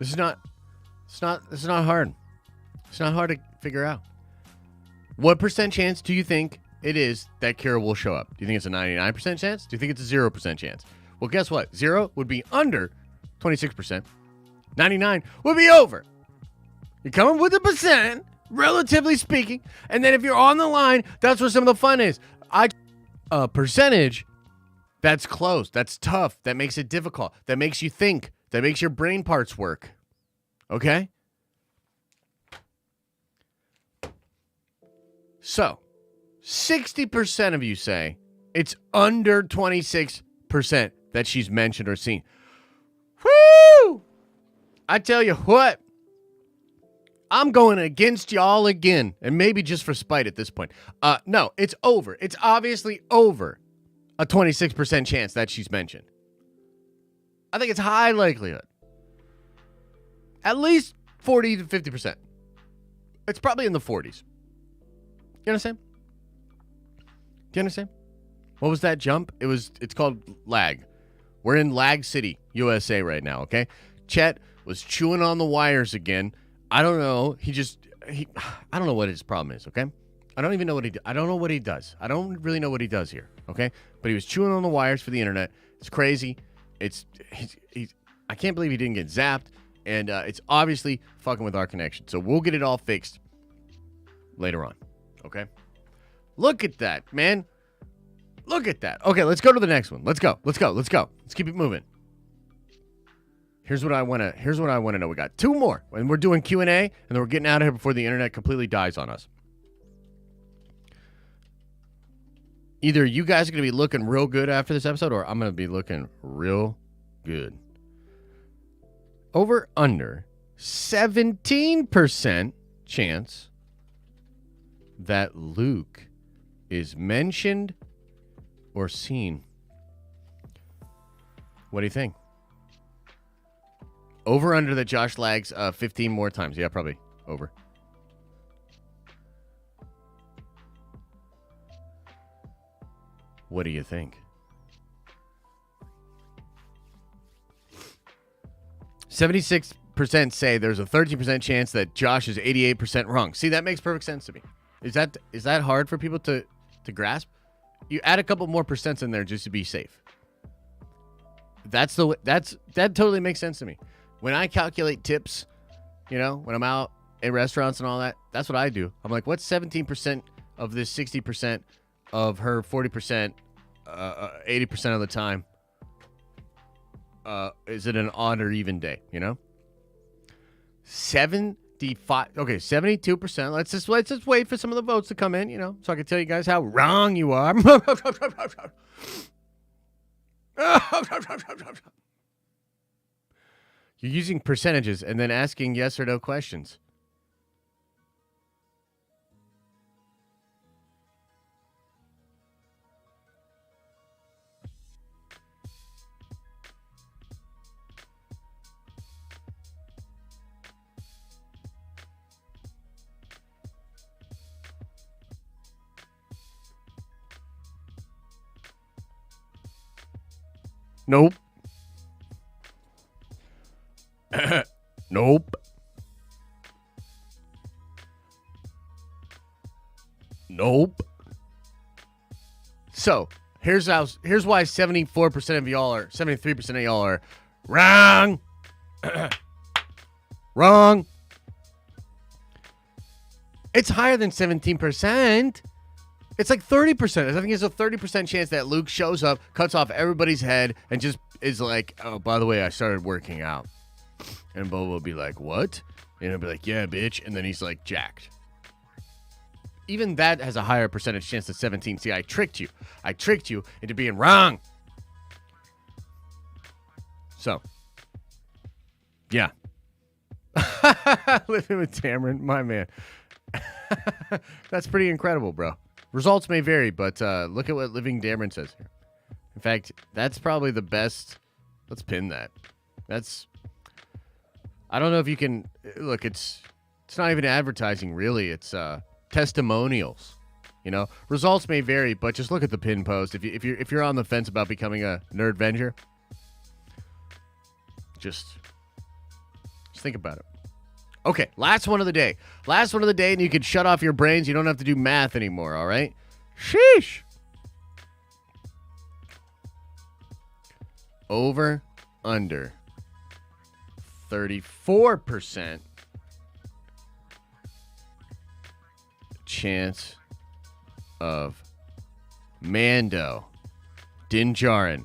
It's not hard. It's not hard to figure out. What percent chance do you think it is that Kira will show up? Do you think it's a 99% chance? Do you think it's a 0% chance? Well, guess what? 0 would be under 26%. 99 would be over. You come up with a percent, relatively speaking, and then if you're on the line, that's where some of the fun is. A percentage that's close, that's tough, that makes it difficult, that makes you think, that makes your brain parts work. Okay? So, 60% of you say it's under 26% that she's mentioned or seen. Woo! I tell you what, I'm going against y'all again, and maybe just for spite at this point. No, it's over. It's obviously over a 26% chance that she's mentioned. I think it's high likelihood. At least 40 to 50%. It's probably in the 40s. You understand? Do you understand? What was that jump? It's called lag. We're in Lag City, USA right now, okay? Chet was chewing on the wires again. I don't know. I don't know what his problem is, okay? I don't even know what I don't know what he does. I don't really know what he does here, okay? But he was chewing on the wires for the internet. It's crazy. I can't believe he didn't get zapped. And it's obviously fucking with our connection. So we'll get it all fixed later on, okay? Look at that, man. Look at that. Okay, let's go to the next one. Let's go. Let's keep it moving. Here's what I want to know. We got 2 more. And we're doing Q&A, and then we're getting out of here before the internet completely dies on us. Either you guys are going to be looking real good after this episode, or I'm going to be looking real good. Over under 17% chance that Luke is mentioned or seen. What do you think? Over under that Josh lags 15 more times. Yeah, probably over. What do you think? 76% say there's a 13% chance that Josh is 88% wrong. See, that makes perfect sense to me. Is that hard for people to grasp? You add a couple more percents in there just to be safe. That totally makes sense to me. When I calculate tips, when I'm out in restaurants and all that, that's what I do. I'm like, what's 17% of this 60% of her 40%, 80% of the time? Is it an odd or even day, 75, okay, 72%. Let's just wait for some of the votes to come in, so I can tell you guys how wrong you are. You're using percentages and then asking yes or no questions. Nope. Nope. Nope. So here's why 74% of y'all are 73% of y'all are wrong. Wrong. It's higher than 17%. It's like 30%. I think it's a 30% chance that Luke shows up, cuts off everybody's head, and just is like, oh, by the way, I started working out. And Boba will be like, what? And he'll be like, yeah, bitch. And then he's like, jacked. Even that has a higher percentage chance than 17. See, I tricked you. I tricked you into being wrong. So, yeah. Living with Tamarin, my man. That's pretty incredible, bro. Results may vary, but look at what Living Dameron says here. In fact, that's probably the best. Let's pin that. I don't know if you can look. It's not even advertising, really. It's testimonials. You know, results may vary, but just look at the pin post. If you're on the fence about becoming a Nerdvenger, just think about it. Okay, last one of the day. Last one of the day, and you can shut off your brains. You don't have to do math anymore, all right? Sheesh. Over, under, 34% chance of Mando Din Djarin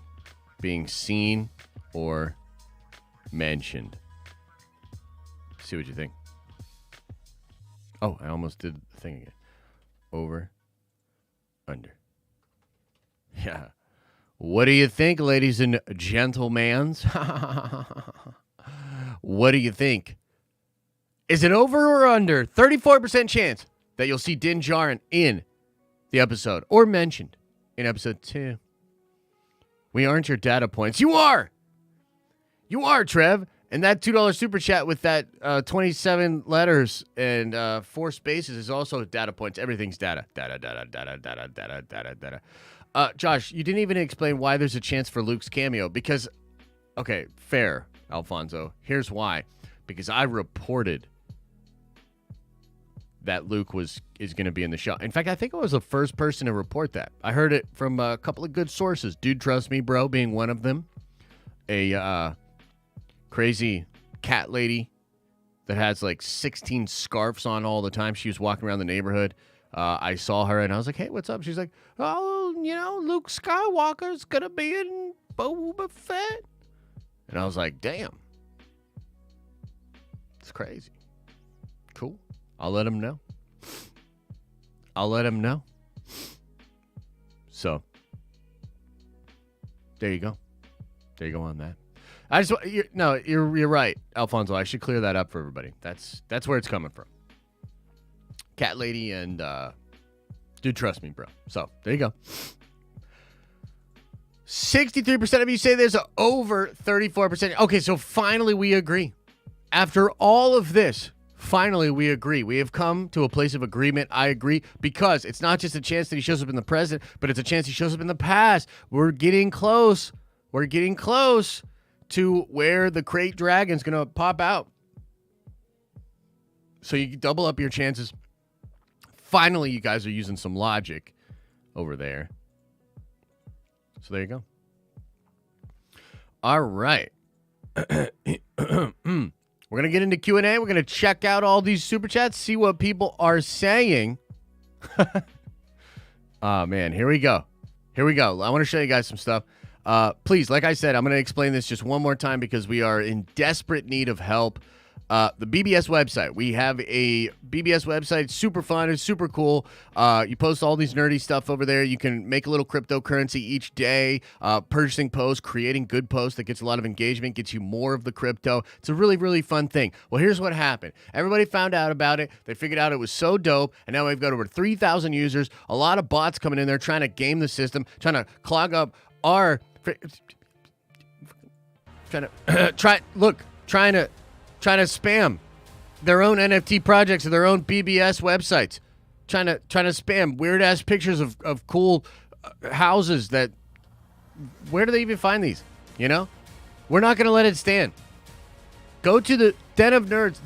being seen or mentioned. See what you think. Oh, I almost did the thing again. Over, under. Yeah. What do you think, ladies and gentlemen? What do you think? Is it over or under? 34% chance that you'll see Din Djarin in the episode or mentioned in episode 2. We aren't your data points. You are! You are, Trev. And that $2 super chat with that 27 letters and 4 spaces is also data points. Everything's data. Data. Josh, you didn't even explain why there's a chance for Luke's cameo. Because, okay, fair, Alfonso. Here's why. Because I reported that Luke is going to be in the show. In fact, I think I was the first person to report that. I heard it from a couple of good sources. Dude, Trust Me, Bro, being one of them. A crazy cat lady that has like 16 scarves on all the time. She was walking around the neighborhood. I saw her and I was like, hey, what's up? She's like, oh, you know, Luke Skywalker's going to be in Boba Fett. And I was like, damn. It's crazy. Cool. I'll let him know. So, there you go. There you go on that. You're right, Alfonso. I should clear that up for everybody. That's where it's coming from. Cat lady and Dude, Trust Me, Bro. So there you go. 63% of you say there's a over 34%. Okay, so finally we agree. After all of this, finally we agree. We have come to a place of agreement. I agree, because it's not just a chance that he shows up in the present, but it's a chance he shows up in the past. We're getting close. We're getting close to where the crate dragon's going to pop out. So you double up your chances. Finally, you guys are using some logic over there. So there you go. All right. We're going to get into Q&A. We're going to check out all these super chats, see what people are saying. Oh, man. Here we go. I want to show you guys some stuff. Please, like I said, I'm going to explain this just one more time because we are in desperate need of help. the BBS website. We have a BBS website. It's super fun. It's super cool. You post all these nerdy stuff over there. You can make a little cryptocurrency each day, purchasing posts, creating good posts that gets a lot of engagement, gets you more of the crypto. It's a really, really fun thing. Well, here's what happened. Everybody found out about it. They figured out it was so dope, and now we've got over 3,000 users, a lot of bots coming in there trying to game the system, trying to clog up our... trying to spam their own NFT projects and their own BBS websites, trying to spam weird ass pictures of cool houses that, where do they even find these? You know, we're not going to let it stand. Go to the Den of Nerds,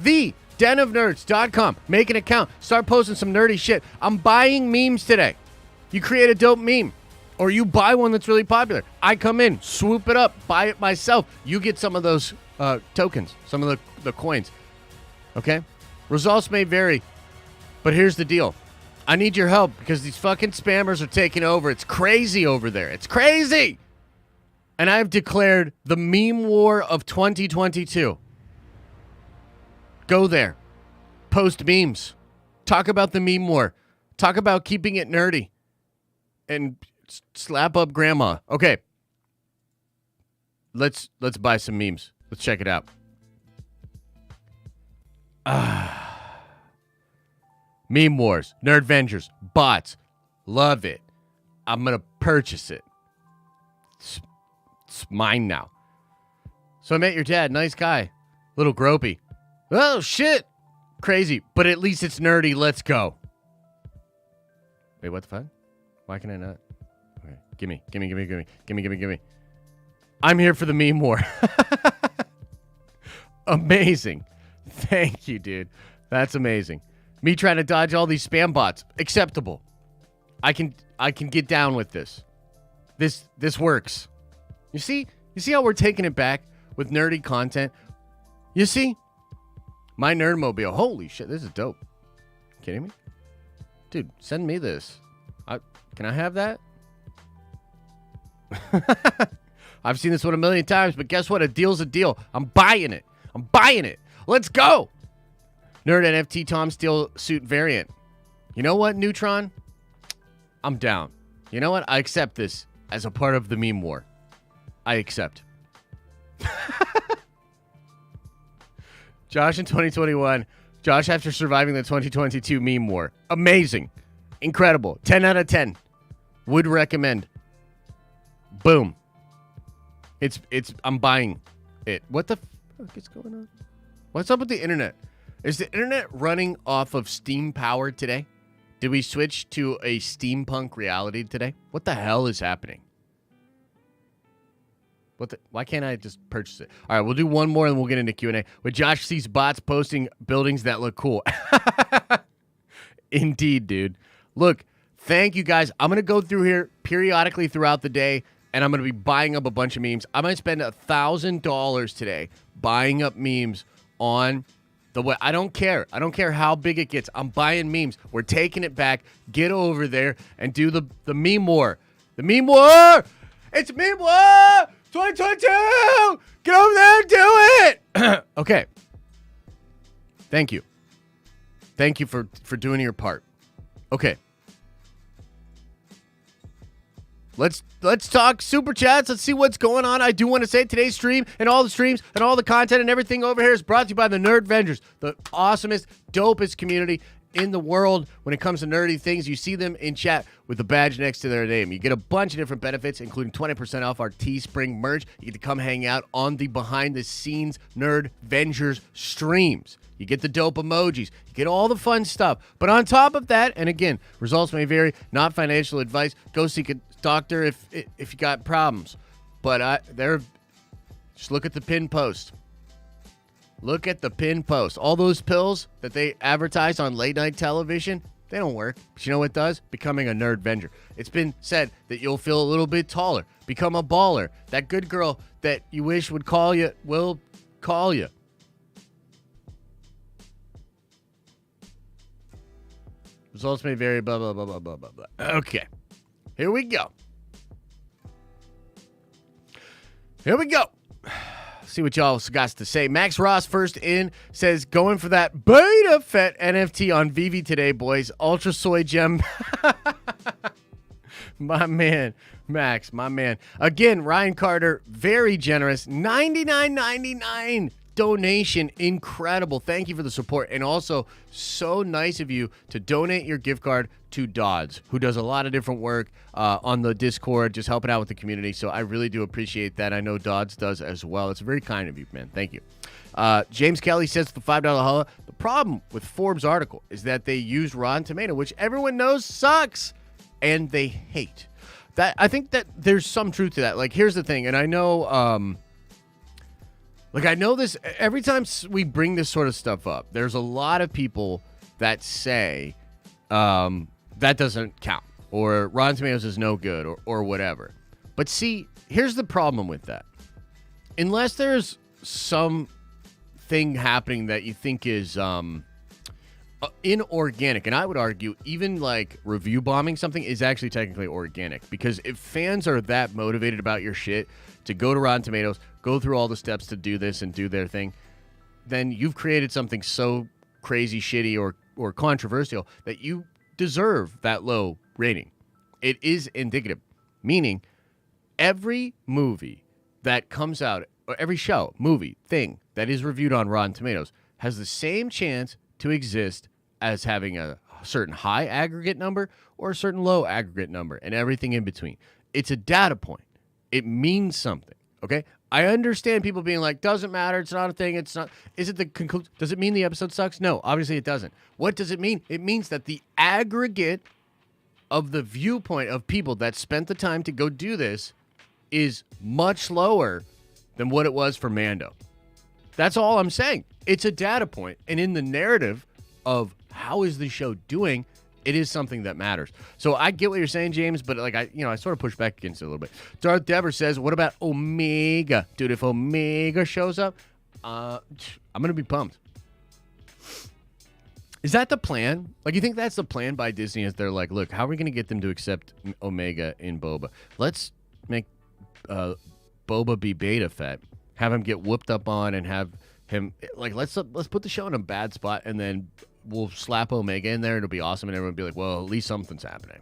thedenofnerds.com, make an account, start posting some nerdy shit. I'm buying memes today. You create a dope meme, or you buy one that's really popular. I come in, swoop it up, buy it myself. You get some of those tokens, some of the coins. Okay? Results may vary, but here's the deal. I need your help because these fucking spammers are taking over. It's crazy over there. It's crazy! And I've declared the meme war of 2022. Go there. Post memes. Talk about the meme war. Talk about keeping it nerdy. And slap up grandma. Okay. Let's buy some memes. Let's check it out. Meme wars, nerd vengers, bots. Love it. I'm going to purchase it. It's mine now. So I met your dad. Nice guy. Little gropey. Oh, shit. Crazy. But at least it's nerdy. Let's go. Wait, what the fuck? Why can I not? Okay. Gimme. I'm here for the meme war. Amazing. Thank you, dude. That's amazing. Me trying to dodge all these spam bots. Acceptable. I can get down with this. This works. You see how we're taking it back with nerdy content? You see? My Nerdmobile. Holy shit, this is dope. Kidding me? Dude, send me this. Can I have that? I've seen this one a million times, but guess what? A deal's a deal. I'm buying it. Let's go. Nerd NFT Tom Steele suit variant. You know what, Neutron? I'm down. You know what? I accept this as a part of the meme war. I accept. Josh in 2021. Josh after surviving the 2022 meme war. Amazing. Incredible. 10 out of 10. Would recommend. Boom. I'm buying it. What the fuck is going on? What's up with the internet? Is the internet running off of steam power today? Did we switch to a steampunk reality today? What the hell is happening? Why can't I just purchase it? All right, we'll do one more and we'll get into Q&A. With Josh sees bots posting buildings that look cool. Indeed, dude. Look, thank you guys. I'm going to go through here periodically throughout the day, and I'm going to be buying up a bunch of memes. I might spend $1,000 today buying up memes on the way. I don't care. I don't care how big it gets. I'm buying memes. We're taking it back. Get over there and do the meme war. The meme war! It's meme war! 2022! Get over there and do it! Okay. Thank you. Thank you for doing your part. Okay. Let's talk super chats. Let's see what's going on. I do want to say today's stream and all the streams and all the content and everything over here is brought to you by the Nerd Vengers, the awesomest, dopest community in the world when it comes to nerdy things. You see them in chat with the badge next to their name. You get a bunch of different benefits, including 20% off our Teespring merch. You get to come hang out on the behind-the-scenes Nerd Vengers streams. You get the dope emojis. You get all the fun stuff. But on top of that, and again, results may vary, not financial advice. Go seek a doctor if you got problems. But just look at the pin post. Look at the pin post. All those pills that they advertise on late night television, they don't work. But you know what does? Becoming a Nerd Venger. It's been said that you'll feel a little bit taller. Become a baller. That good girl that you wish would call you will call you. Results may vary, blah, blah, blah, blah, blah, blah, blah. Okay. Here we go. See what y'all got to say. Max Ross first in says, going for that Boba Fett NFT on Vivi today, boys. Ultra Soy Gem. My man, Max, my man. Again, Ryan Carter, very generous. $99.99 donation. Incredible. Thank you for the support. And also, so nice of you to donate your gift card to Dodds, who does a lot of different work on the Discord, just helping out with the community. So I really do appreciate that. I know Dodds does as well. It's very kind of you, man. Thank you. James Kelly says the $5 holla. The problem with Forbes' article is that they use Rotten Tomato, which everyone knows sucks, and they hate. That I think that there's some truth to that. Like, here's the thing, and I know, I know this every time we bring this sort of stuff up. There's a lot of people that say that doesn't count, or Rotten Tomatoes is no good, or whatever. But see, here's the problem with that. Unless there's some thing happening that you think is inorganic, and I would argue even like review bombing something is actually technically organic, because if fans are that motivated about your shit to go to Rotten Tomatoes, go through all the steps to do this and do their thing, then you've created something so crazy shitty or controversial that you deserve that low rating. It is indicative, meaning every movie that comes out, or every show, movie, thing that is reviewed on Rotten Tomatoes has the same chance to exist as having a certain high aggregate number or a certain low aggregate number and everything in between. It's a data point. It means something, okay? I understand people being like, doesn't matter, it's not a thing, it's not. Is it the conclusion? Does it mean the episode sucks? No, obviously it doesn't. What does it mean? It means that the aggregate of the viewpoint of people that spent the time to go do this is much lower than what it was for Mando. That's all I'm saying. It's a data point, and in the narrative of how is the show doing, it is something that matters. So I get what you're saying, James, but like I sort of push back against it a little bit. Darth Dever says, "What about Omega, dude? If Omega shows up, I'm gonna be pumped." Is that the plan? Like, you think that's the plan by Disney? Is they're like, look, how are we gonna get them to accept Omega in Boba? Let's make Boba be Beta Fett, have him get whooped up on, and have him like let's put the show in a bad spot, and then we'll slap Omega in there. It'll be awesome, and everyone will be like, well, at least something's happening.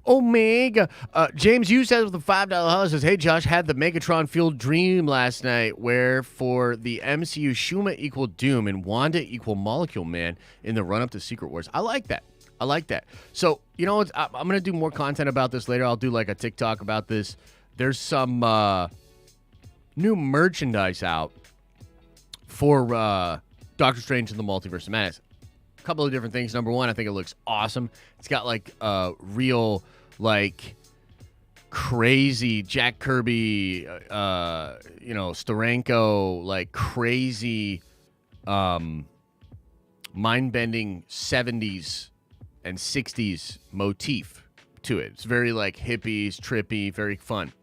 Omega. James Hughes says with the $5 holla says, hey, Josh, had the Megatron-fueled dream last night where for the MCU, Shuma equal Doom and Wanda equal Molecule Man in the run-up to Secret Wars. I like that. I like that. So, you know what? I'm going to do more content about this later. I'll do like a TikTok about this. There's some new merchandise out for Doctor Strange and the Multiverse of Madness. A couple of different things. Number one, I think it looks awesome. It's got like real, like, crazy Jack Kirby, Steranko, like crazy mind-bending 70s and 60s motif to it. It's very like hippies, trippy, very fun.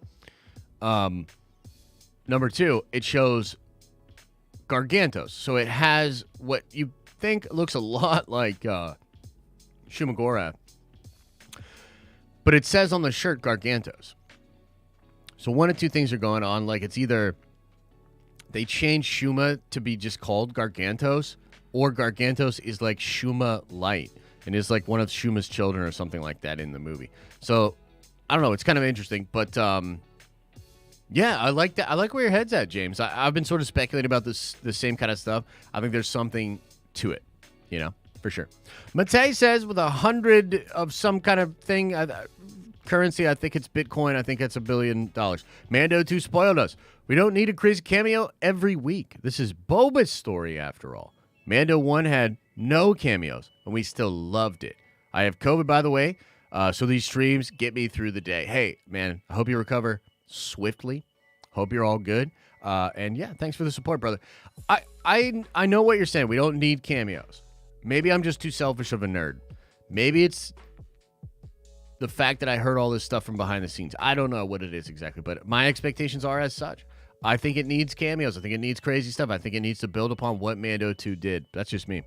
Number two, it shows Gargantos. So it has what you think looks a lot like Shumagorath. But it says on the shirt Gargantos. So one of two things are going on. Like, it's either they changed Shuma to be just called Gargantos, or Gargantos is like Shuma Light and is like one of Shuma's children or something like that in the movie. So I don't know. It's kind of interesting, but yeah, I like that. I like where your head's at, James. I've been sort of speculating about the same kind of stuff. I think there's something to it, for sure. Matei says with 100 of some kind of thing, currency, I think it's Bitcoin. I think that's $1 billion. Mando 2 spoiled us. We don't need a crazy cameo every week. This is Boba's story, after all. Mando 1 had no cameos, and we still loved it. I have COVID, by the way, so these streams get me through the day. Hey, man, I hope you recover swiftly. Hope you're all good. And yeah, thanks for the support, brother. I know what you're saying. We don't need cameos. Maybe I'm just too selfish of a nerd. Maybe it's the fact that I heard all this stuff from behind the scenes. I don't know what it is exactly, but my expectations are as such. I think it needs cameos. I think it needs crazy stuff. I think it needs to build upon what Mando 2 did. That's just me.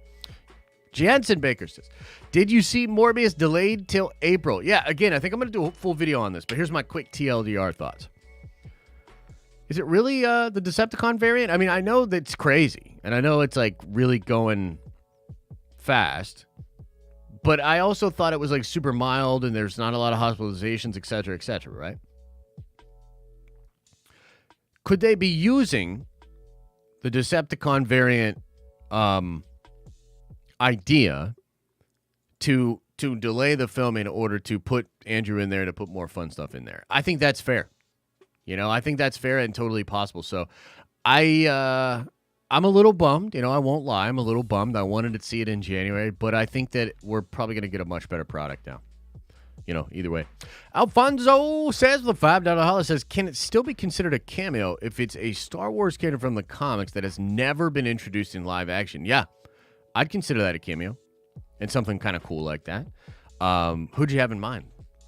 Jansen Baker says, did you see Morbius delayed till April? Yeah, again, I think I'm going to do a full video on this, but here's my quick TLDR thoughts. Is it really the Decepticon variant? I mean, I know that's crazy, and I know it's like really going fast, but I also thought it was like super mild and there's not a lot of hospitalizations, et cetera, right? Could they be using the Decepticon variant idea to delay the film in order to put Andrew in there to put more fun stuff in there? I think that's fair. I think that's fair and totally possible. So I'm a little bummed. I won't lie. I'm a little bummed. I wanted to see it in January, but I think that we're probably going to get a much better product now. Either way. Alfonso says with a $5 holla says, can it still be considered a cameo if it's a Star Wars character from the comics that has never been introduced in live action? Yeah, I'd consider that a cameo and something kind of cool like that. Who'd you have in mind?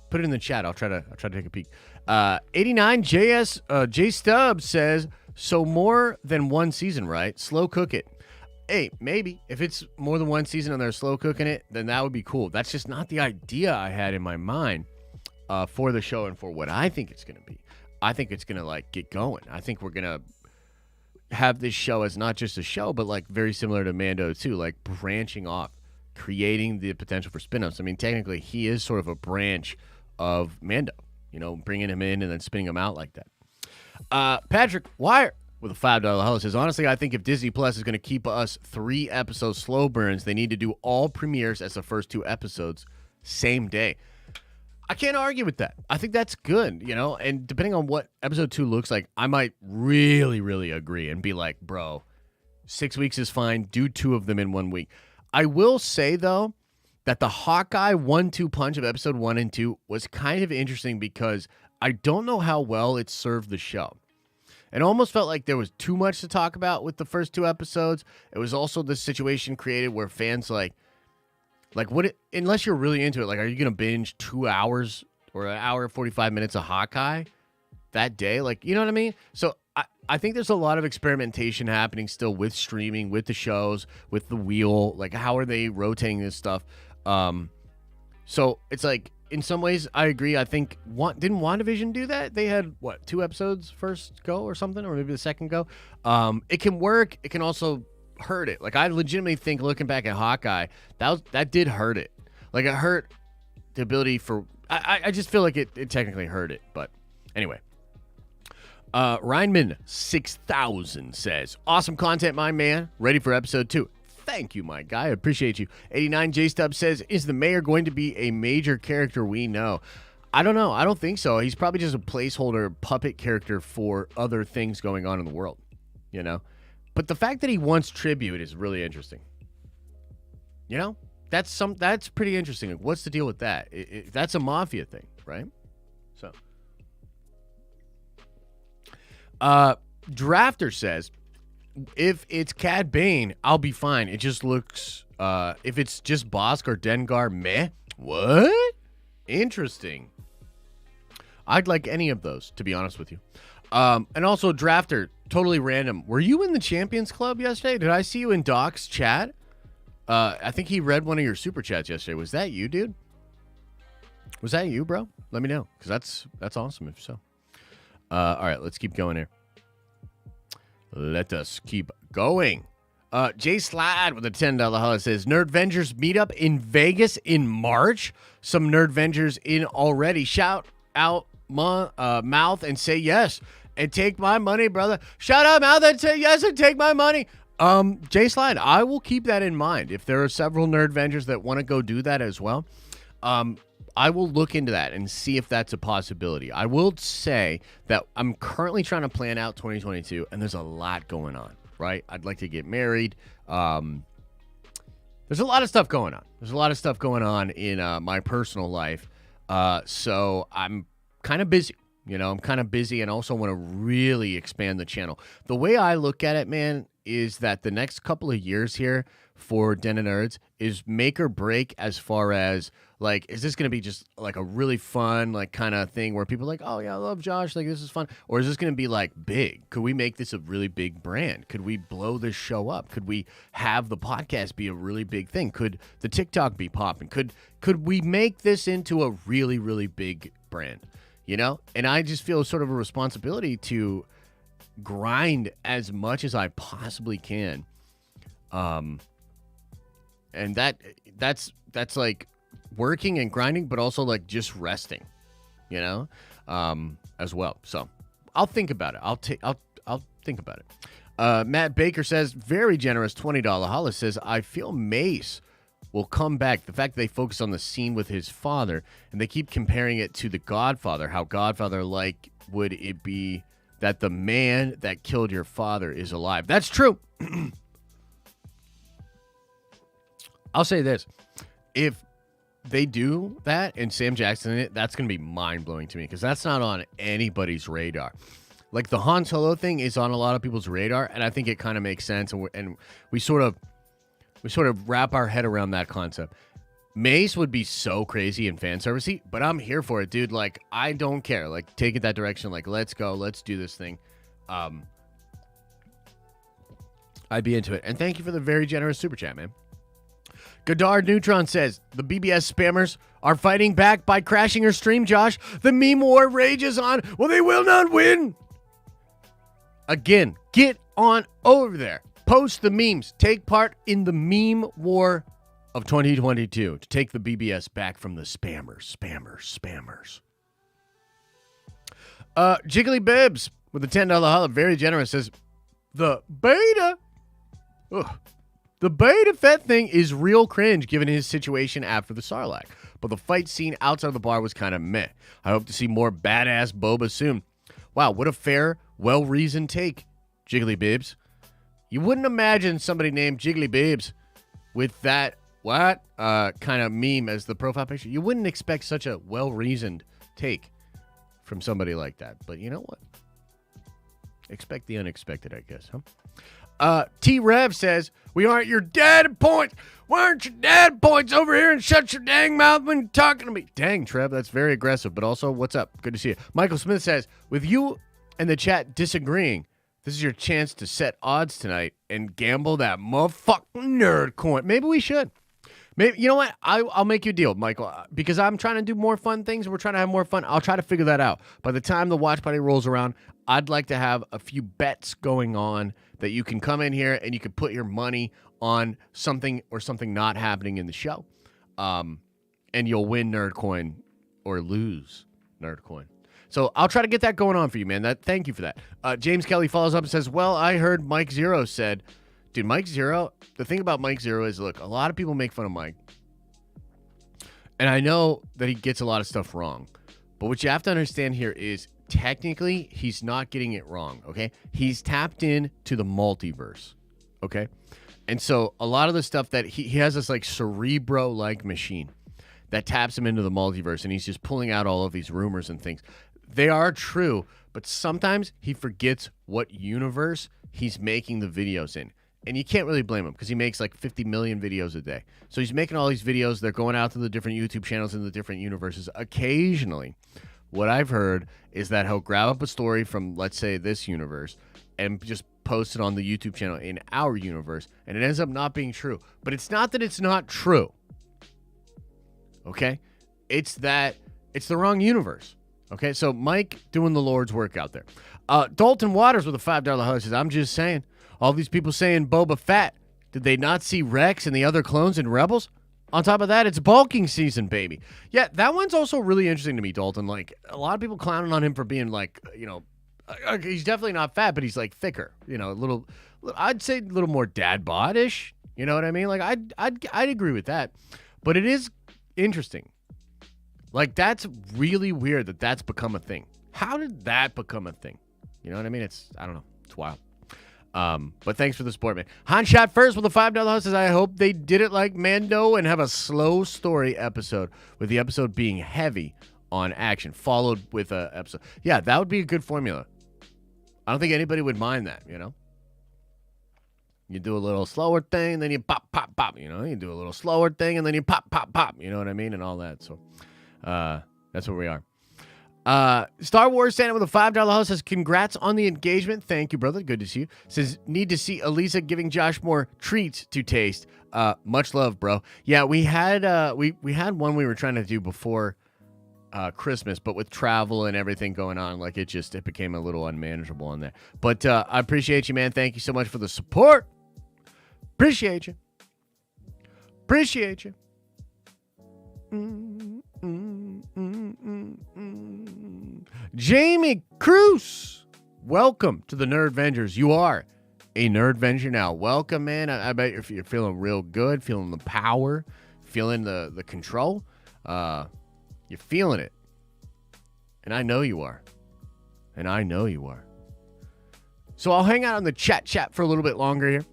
Put it in the chat. I'll try to take a peek. 89 J Stubbs says, so more than one season, right? Slow cook it. Hey, maybe. If it's more than one season and they're slow cooking it, then that would be cool. That's just not the idea I had in my mind for the show and for what I think it's going to be. I think it's going to, get going. I think we're going to have this show as not just a show, but, very similar to Mando, too, branching off, creating the potential for spin-offs. I mean, technically, he is sort of a branch of Mando, bringing him in and then spinning him out like that. Patrick Wire with a $5 holla says, honestly, I think if Disney Plus is going to keep us 3 episode slow burns, they need to do all premieres as the first 2 episodes same day. I can't argue with that. I think that's good, and depending on what episode 2 looks like, I might really, really agree and be like, bro, 6 weeks is fine. Do 2 of them in 1 week. I will say, though, that the Hawkeye 1-2 punch of episode 1 and 2 was kind of interesting because I don't know how well it served the show. It almost felt like there was too much to talk about with the first 2 episodes. It was also this situation created where fans unless you're really into it, are you going to binge 2 hours or an hour and 45 minutes of Hawkeye that day? You know what I mean? So I think there's a lot of experimentation happening still with streaming, with the shows, with the wheel. How are they rotating this stuff? So it's in some ways, I agree. I think, didn't WandaVision do that? They had, 2 episodes first go or something? Or maybe the second go? It can work. It can also hurt it. I legitimately think, looking back at Hawkeye, that did hurt it. It hurt the ability for... I just feel like it technically hurt it. But anyway. Reinman 6000 says, awesome content, my man. Ready for episode 2. Thank you, my guy. I appreciate you. 89 J Stubb says, is the mayor going to be a major character we know? I don't know. I don't think so. He's probably just a placeholder puppet character for other things going on in the world, But the fact that he wants tribute is really interesting. That's pretty interesting. What's the deal with that? That's a mafia thing, right? So, Drafter says, if it's Cad Bane, I'll be fine. It just looks, if it's just Bosk or Dengar, meh. What? Interesting. I'd like any of those, to be honest with you. And also, Drafter, totally random. Were you in the Champions Club yesterday? Did I see you in Doc's chat? I think he read one of your super chats yesterday. Was that you, dude? Was that you, bro? Let me know, because that's awesome if so. All right, let's keep going here. Let us keep going. Jay Slide with a $10 holla says, Nerdvengers meetup in Vegas in March. Some Nerdvengers in already. Shout out mouth and say yes. And take my money, brother. Shout out mouth and say yes and take my money. Jay Slide, I will keep that in mind. If there are several Nerdvengers that want to go do that as well, I will look into that and see if that's a possibility. I will say that I'm currently trying to plan out 2022, and there's a lot going on, right? I'd like to get married. There's a lot of stuff going on. There's a lot of stuff going on in my personal life. So I'm kind of busy. I'm kind of busy and also want to really expand the channel. The way I look at it, man, is that the next couple of years here for Den of Nerds is make or break as far as, like, is this going to be just, like, a really fun, like, kind of thing where people are like, oh, yeah, I love Josh, like, this is fun? Or is this going to be, like, big? Could we make this a really big brand? Could we blow this show up? Could we have the podcast be a really big thing? Could the TikTok be popping? Could we make this into a really, really big brand? You know? And I just feel sort of a responsibility to grind as much as I possibly can. And that's like working and grinding, but also like just resting, you know, as well. So I'll think about it. I'll think about it. Matt Baker says, very generous $20. Hollis says, I feel Mace will come back. The fact that they focus on the scene with his father and they keep comparing it to The Godfather, how Godfather like would it be that the man that killed your father is alive? That's true. I'll say this. If they do that and Sam Jackson in it, that's going to be mind-blowing to me because that's not on anybody's radar. Like the Han Solo thing is on a lot of people's radar, and I think it kind of makes sense, and we sort of wrap our head around that concept. Mace would be so crazy and fan servicey, but I'm here for it, dude. Like, I don't care. Like, take it that direction. Like, let's go. Let's do this thing. I'd be into it. And thank you for the very generous super chat, man. Godard Neutron says, the BBS spammers are fighting back by crashing her stream, Josh. The meme war rages on. Well, they will not win. Again, get on over there. Post the memes. Take part in the meme war of 2022 to take the BBS back from the spammers. Jiggly Bibs with a $10 holla, very generous, says, the beta Fett thing is real cringe given his situation after the Sarlacc, but the fight scene outside of the bar was kind of meh. I hope to see more badass Boba soon. Wow, what a fair, well-reasoned take, Jiggly Bibs. You wouldn't imagine somebody named Jiggly Bibs with that kind of meme as the profile picture. You wouldn't expect such a well-reasoned take from somebody like that. But you know what? Expect the unexpected, I guess, huh? T-Rev says, we aren't your dad points. Why aren't your dad points over here and shut your dang mouth when you're talking to me? Dang, Trev, that's very aggressive. But also, what's up? Good to see you. Michael Smith says, with you and the chat disagreeing, this is your chance to set odds tonight and gamble that motherfucking nerd coin. Maybe we should. Maybe, you know what? I'll make you a deal, Michael, because I'm trying to do more fun things. We're trying to have more fun. I'll try to figure that out. By the time the watch party rolls around, I'd like to have a few bets going on that you can come in here and you can put your money on something or something not happening in the show. And you'll win nerd coin or lose nerd coin. So I'll try to get that going on for you, man. Thank you for that. James Kelly follows up and says, well, I heard Mike Zero said, dude, Mike Zero, the thing about Mike Zero is, look, a lot of people make fun of Mike. And I know that he gets a lot of stuff wrong. But what you have to understand here is technically he's not getting it wrong, okay? He's tapped in to the multiverse, okay? And so a lot of the stuff that he has this like Cerebro-like machine that taps him into the multiverse, and he's just pulling out all of these rumors and things. They are true, but sometimes he forgets what universe he's making the videos in. And you can't really blame him because he makes like 50 million videos a day. So he's making all these videos. They're going out to the different YouTube channels in the different universes. Occasionally, what I've heard is that he'll grab up a story from, let's say, this universe and just post it on the YouTube channel in our universe. And it ends up not being true. But it's not that it's not true. Okay? It's that it's the wrong universe. Okay? So Mike doing the Lord's work out there. Dalton Waters with a $5 host says, I'm just saying. All these people saying Boba Fett. Did they not see Rex and the other clones in Rebels? On top of that, it's bulking season, baby. Yeah, that one's also really interesting to me, Dalton. Like, a lot of people clowning on him for being, like, you know, he's definitely not fat, but he's, like, thicker. You know, I'd say a little more dad bod-ish. You know what I mean? Like, I'd agree with that. But it is interesting. Like, that's really weird that that's become a thing. How did that become a thing? You know what I mean? I don't know. It's wild. But thanks for the support, man. Han Shot First with a $5 host says, I hope they did it like Mando and have a slow story episode, with the episode being heavy on action, followed with a episode. Yeah, that would be a good formula. I don't think anybody would mind that, you know? You do a little slower thing, then you pop, pop, pop. You know, you do a little slower thing, and then you pop, pop, pop. You know what I mean? And all that. So that's where we are. Star Wars Santa with a $5 house says, congrats on the engagement. Thank you, brother. Good to see you. Says, need to see Elisa giving Josh more treats to taste. Much love, bro. Yeah, we had we had one we were trying to do before Christmas, but with travel and everything going on, like it became a little unmanageable on that. But I appreciate you, man. Thank you so much for the support. Appreciate you. Appreciate you. Jamie Cruz, welcome to the Nerd Vengers. You are a Nerd Venger now. Welcome, man. I bet you're feeling real good, feeling the power, feeling the control. You're feeling it. And I know you are. And I know you are. So I'll hang out on the chat for a little bit longer here.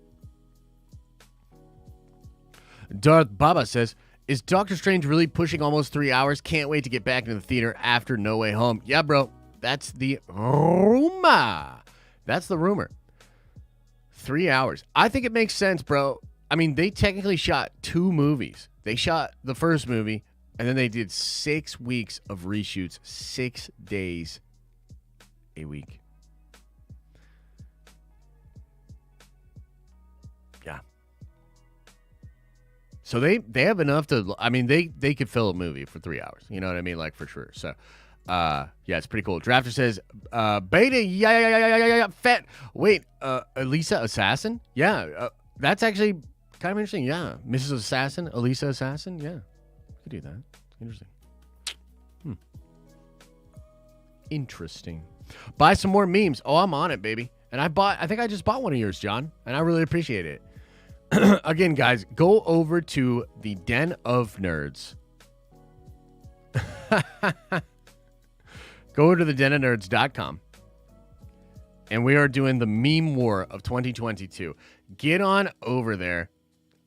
Darth Baba says, is Doctor Strange really pushing almost 3 hours? Can't wait to get back into the theater after No Way Home. Yeah, bro. That's the rumor. That's the rumor. 3 hours. I think it makes sense, bro. I mean, they technically shot 2 movies. They shot the first movie, and then they did 6 weeks of reshoots. 6 days a week. Yeah. So they have enough to, I mean, they could fill a movie for 3 hours. You know what I mean? Like, for sure. So, yeah, it's pretty cool. Drafter says, beta, yeah, Fett. Wait, Elisa Assassin? Yeah, that's actually kind of interesting. Yeah, Mrs. Assassin, Elisa Assassin. Yeah, could do that. Interesting. Interesting. Buy some more memes. Oh, I'm on it, baby. And I think I just bought one of yours, John, and I really appreciate it. Again, guys, go over to the Den of Nerds. Go over to the denofnerds.com. And we are doing the meme war of 2022. Get on over there.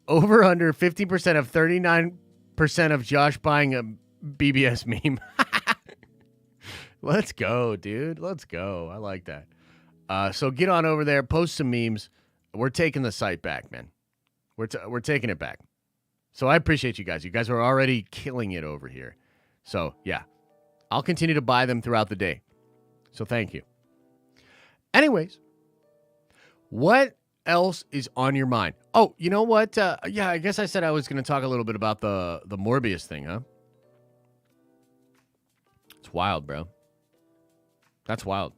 Over under 50% of 39% of Josh buying a BBS meme. Let's go, dude. Let's go. I like that. So get on over there. Post some memes. We're taking the site back, man. We're taking it back. So I appreciate you guys. You guys are already killing it over here. So, yeah. I'll continue to buy them throughout the day. So thank you. Anyways, what else is on your mind? Oh, you know what? Yeah, I guess I said I was going to talk a little bit about the Morbius thing, huh? It's wild, bro. That's wild.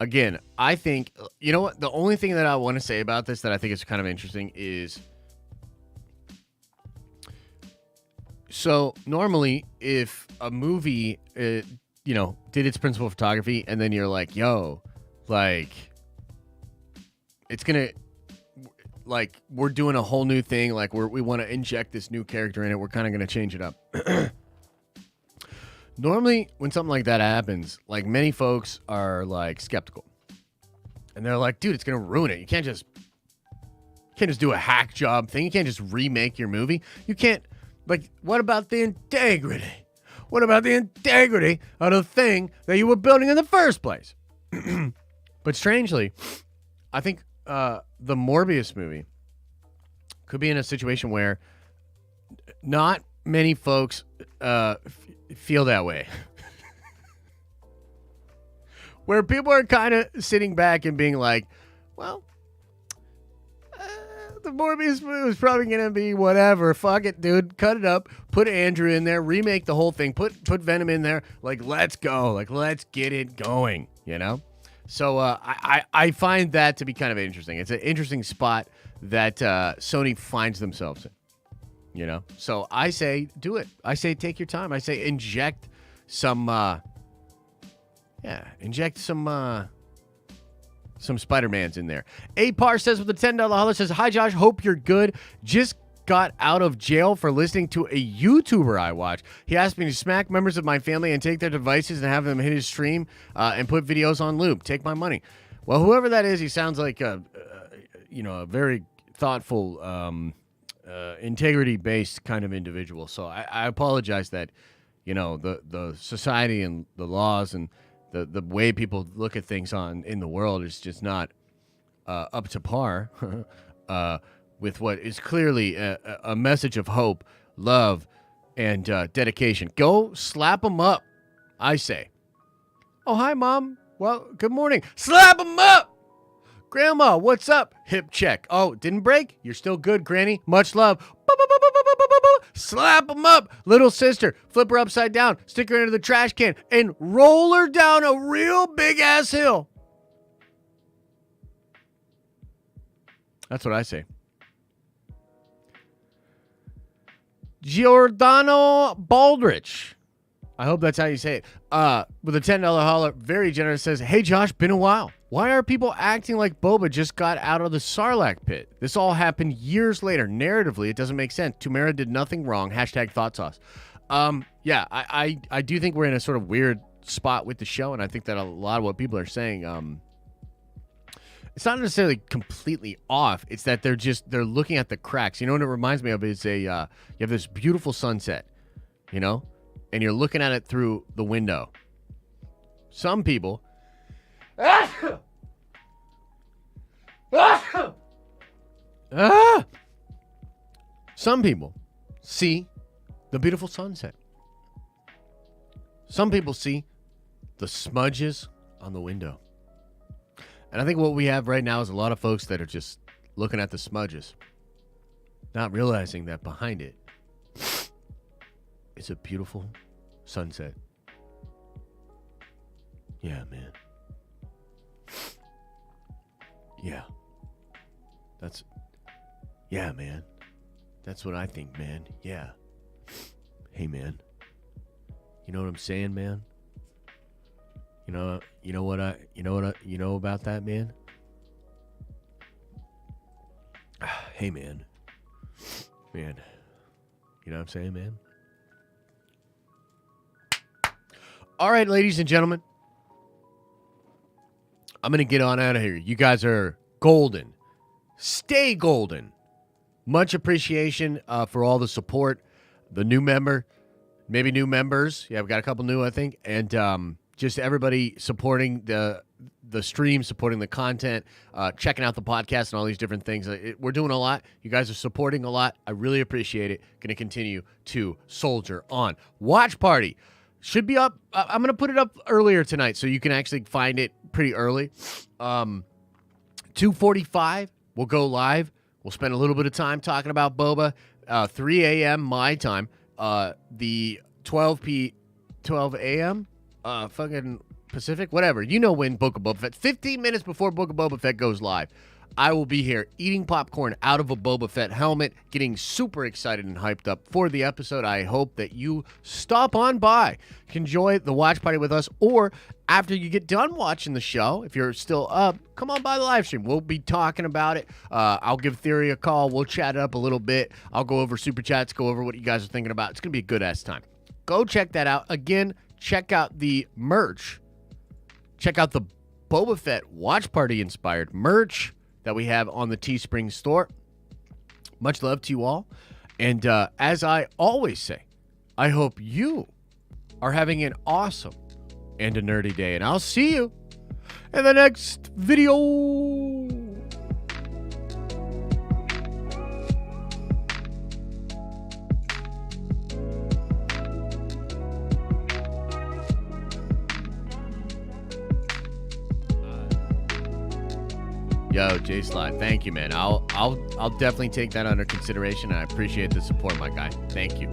Again, I think, you know what? The only thing that I want to say about this that I think is kind of interesting is, so normally if a movie, did its principal photography and then you're like, yo, like, it's going to, like, we're doing a whole new thing. Like, we want to inject this new character in it. We're kind of going to change it up. Normally, when something like that happens, like, many folks are, like, skeptical. And they're like, dude, it's going to ruin it. You can't just do a hack job thing. You can't just remake your movie. You can't, like, what about the integrity? What about the integrity of the thing that you were building in the first place? But strangely, I think the Morbius movie could be in a situation where not many folks feel that way. Where people are kind of sitting back and being like, well, the Morbius movie was probably going to be whatever. Fuck it, dude. Cut it up. Put Andrew in there. Remake the whole thing. Put Venom in there. Like, let's go. Like, let's get it going, you know? So I find that to be kind of interesting. It's an interesting spot that Sony finds themselves in. You know, so I say do it. I say take your time. I say inject some Spider-Mans in there. Apar says with the $10 holler says, hi Josh, hope you're good. Just got out of jail for listening to a YouTuber I watch. He asked me to smack members of my family and take their devices and have them hit his stream and put videos on loop. Take my money. Well, whoever that is, he sounds like a very thoughtful, integrity-based kind of individual. So I apologize that, the society and the laws and the way people look at things in the world is just not up to par. with what is clearly a message of hope, love, and dedication. Go slap them up, I say. Oh, hi, Mom. Well, good morning. Slap them up! Grandma, what's up? Hip check. Oh, didn't break? You're still good, Granny. Much love. Slap them up. Little sister, flip her upside down, stick her into the trash can, and roll her down a real big-ass hill. That's what I say. Giordano Baldrich. I hope that's how you say it. With a $10 holler, very generous, says, hey, Josh, been a while. Why are people acting like Boba just got out of the Sarlacc pit? This all happened years later. Narratively, it doesn't make sense. Tamara did nothing wrong. Hashtag thought sauce. Yeah, I do think we're in a sort of weird spot with the show, and I think that a lot of what people are saying, it's not necessarily completely off. It's that they're looking at the cracks. You know what it reminds me of is you have this beautiful sunset, you know, and you're looking at it through the window. Some people some people see the beautiful sunset. Some people see the smudges on the window. And I think what we have right now is a lot of folks that are just looking at the smudges, not realizing that behind it is a beautiful sunset. Yeah, man. Yeah, man. That's what I think, man. Yeah. Hey, man. You know what I'm saying, man? You know about that, man? Hey, man. Man. You know what I'm saying, man? All right, ladies and gentlemen. I'm going to get on out of here. You guys are golden. Stay golden. Much appreciation for all the support. The new member, maybe new members. Yeah, we've got a couple new, I think. And just everybody supporting the stream, supporting the content, checking out the podcast and all these different things. We're doing a lot. You guys are supporting a lot. I really appreciate it. Going to continue to soldier on. Watch Party should be up. I'm going to put it up earlier tonight so you can actually find it pretty early. 2:45, we'll go live. We'll spend a little bit of time talking about Boba. 3 a.m. my time. The 12 a.m. Fucking Pacific, whatever. You know when Book of Boba Fett. 15 minutes before Book of Boba Fett goes live, I will be here eating popcorn out of a Boba Fett helmet, getting super excited and hyped up for the episode. I hope that you stop on by, enjoy the watch party with us, or after you get done watching the show, if you're still up, come on by the live stream. We'll be talking about it. I'll give Theory a call. We'll chat it up a little bit. I'll go over super chats, go over what you guys are thinking about. It's going to be a good-ass time. Go check that out. Again, check out the merch. Check out the Boba Fett watch party inspired merch that we have on the Teespring store. Much love to you all. And as I always say, I hope you are having an awesome and a nerdy day. And I'll see you in the next video. Yo, J Slide, thank you, man. I'll definitely take that under consideration. I appreciate the support, my guy. Thank you.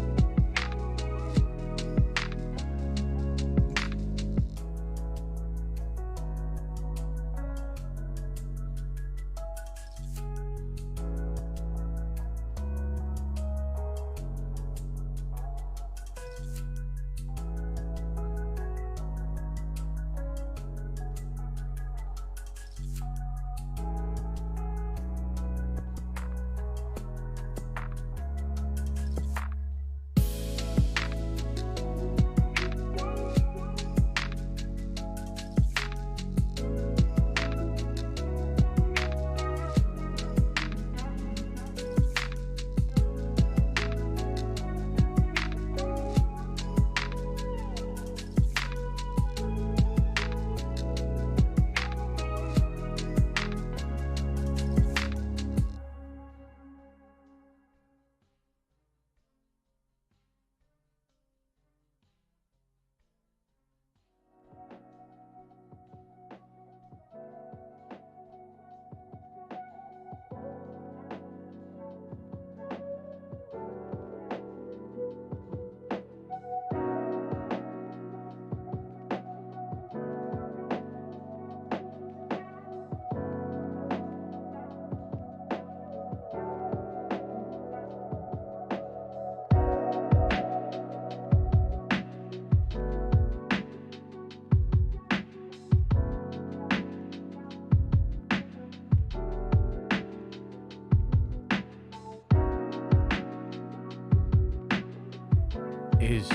Is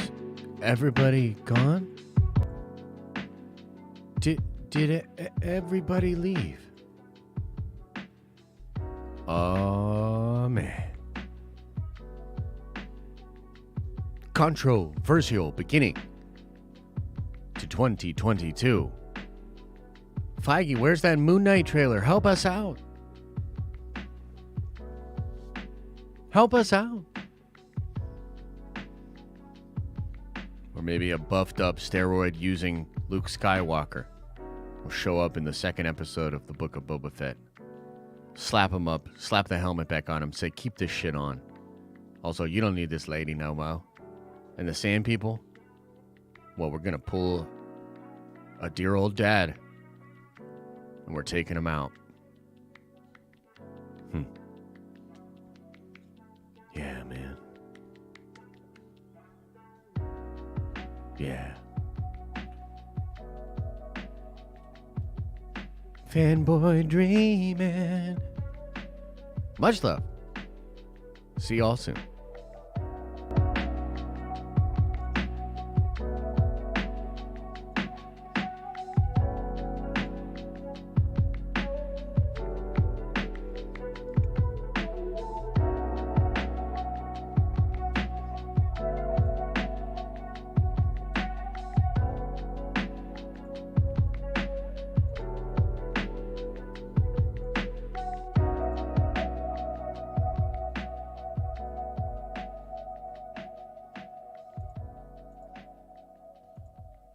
everybody gone? Did everybody leave? Oh, man. Controversial beginning to 2022. Feige, where's that Moon Knight trailer? Help us out. Help us out. Or maybe a buffed up steroid using Luke Skywalker will show up in the second episode of the Book of Boba Fett. Slap him up, slap the helmet back on him, say, keep this shit on. Also, you don't need this lady no more. And the Sand People, well, we're gonna pull a dear old dad and we're taking him out. Yeah, man. Yeah. Fanboy dreaming. Much love. See y'all soon.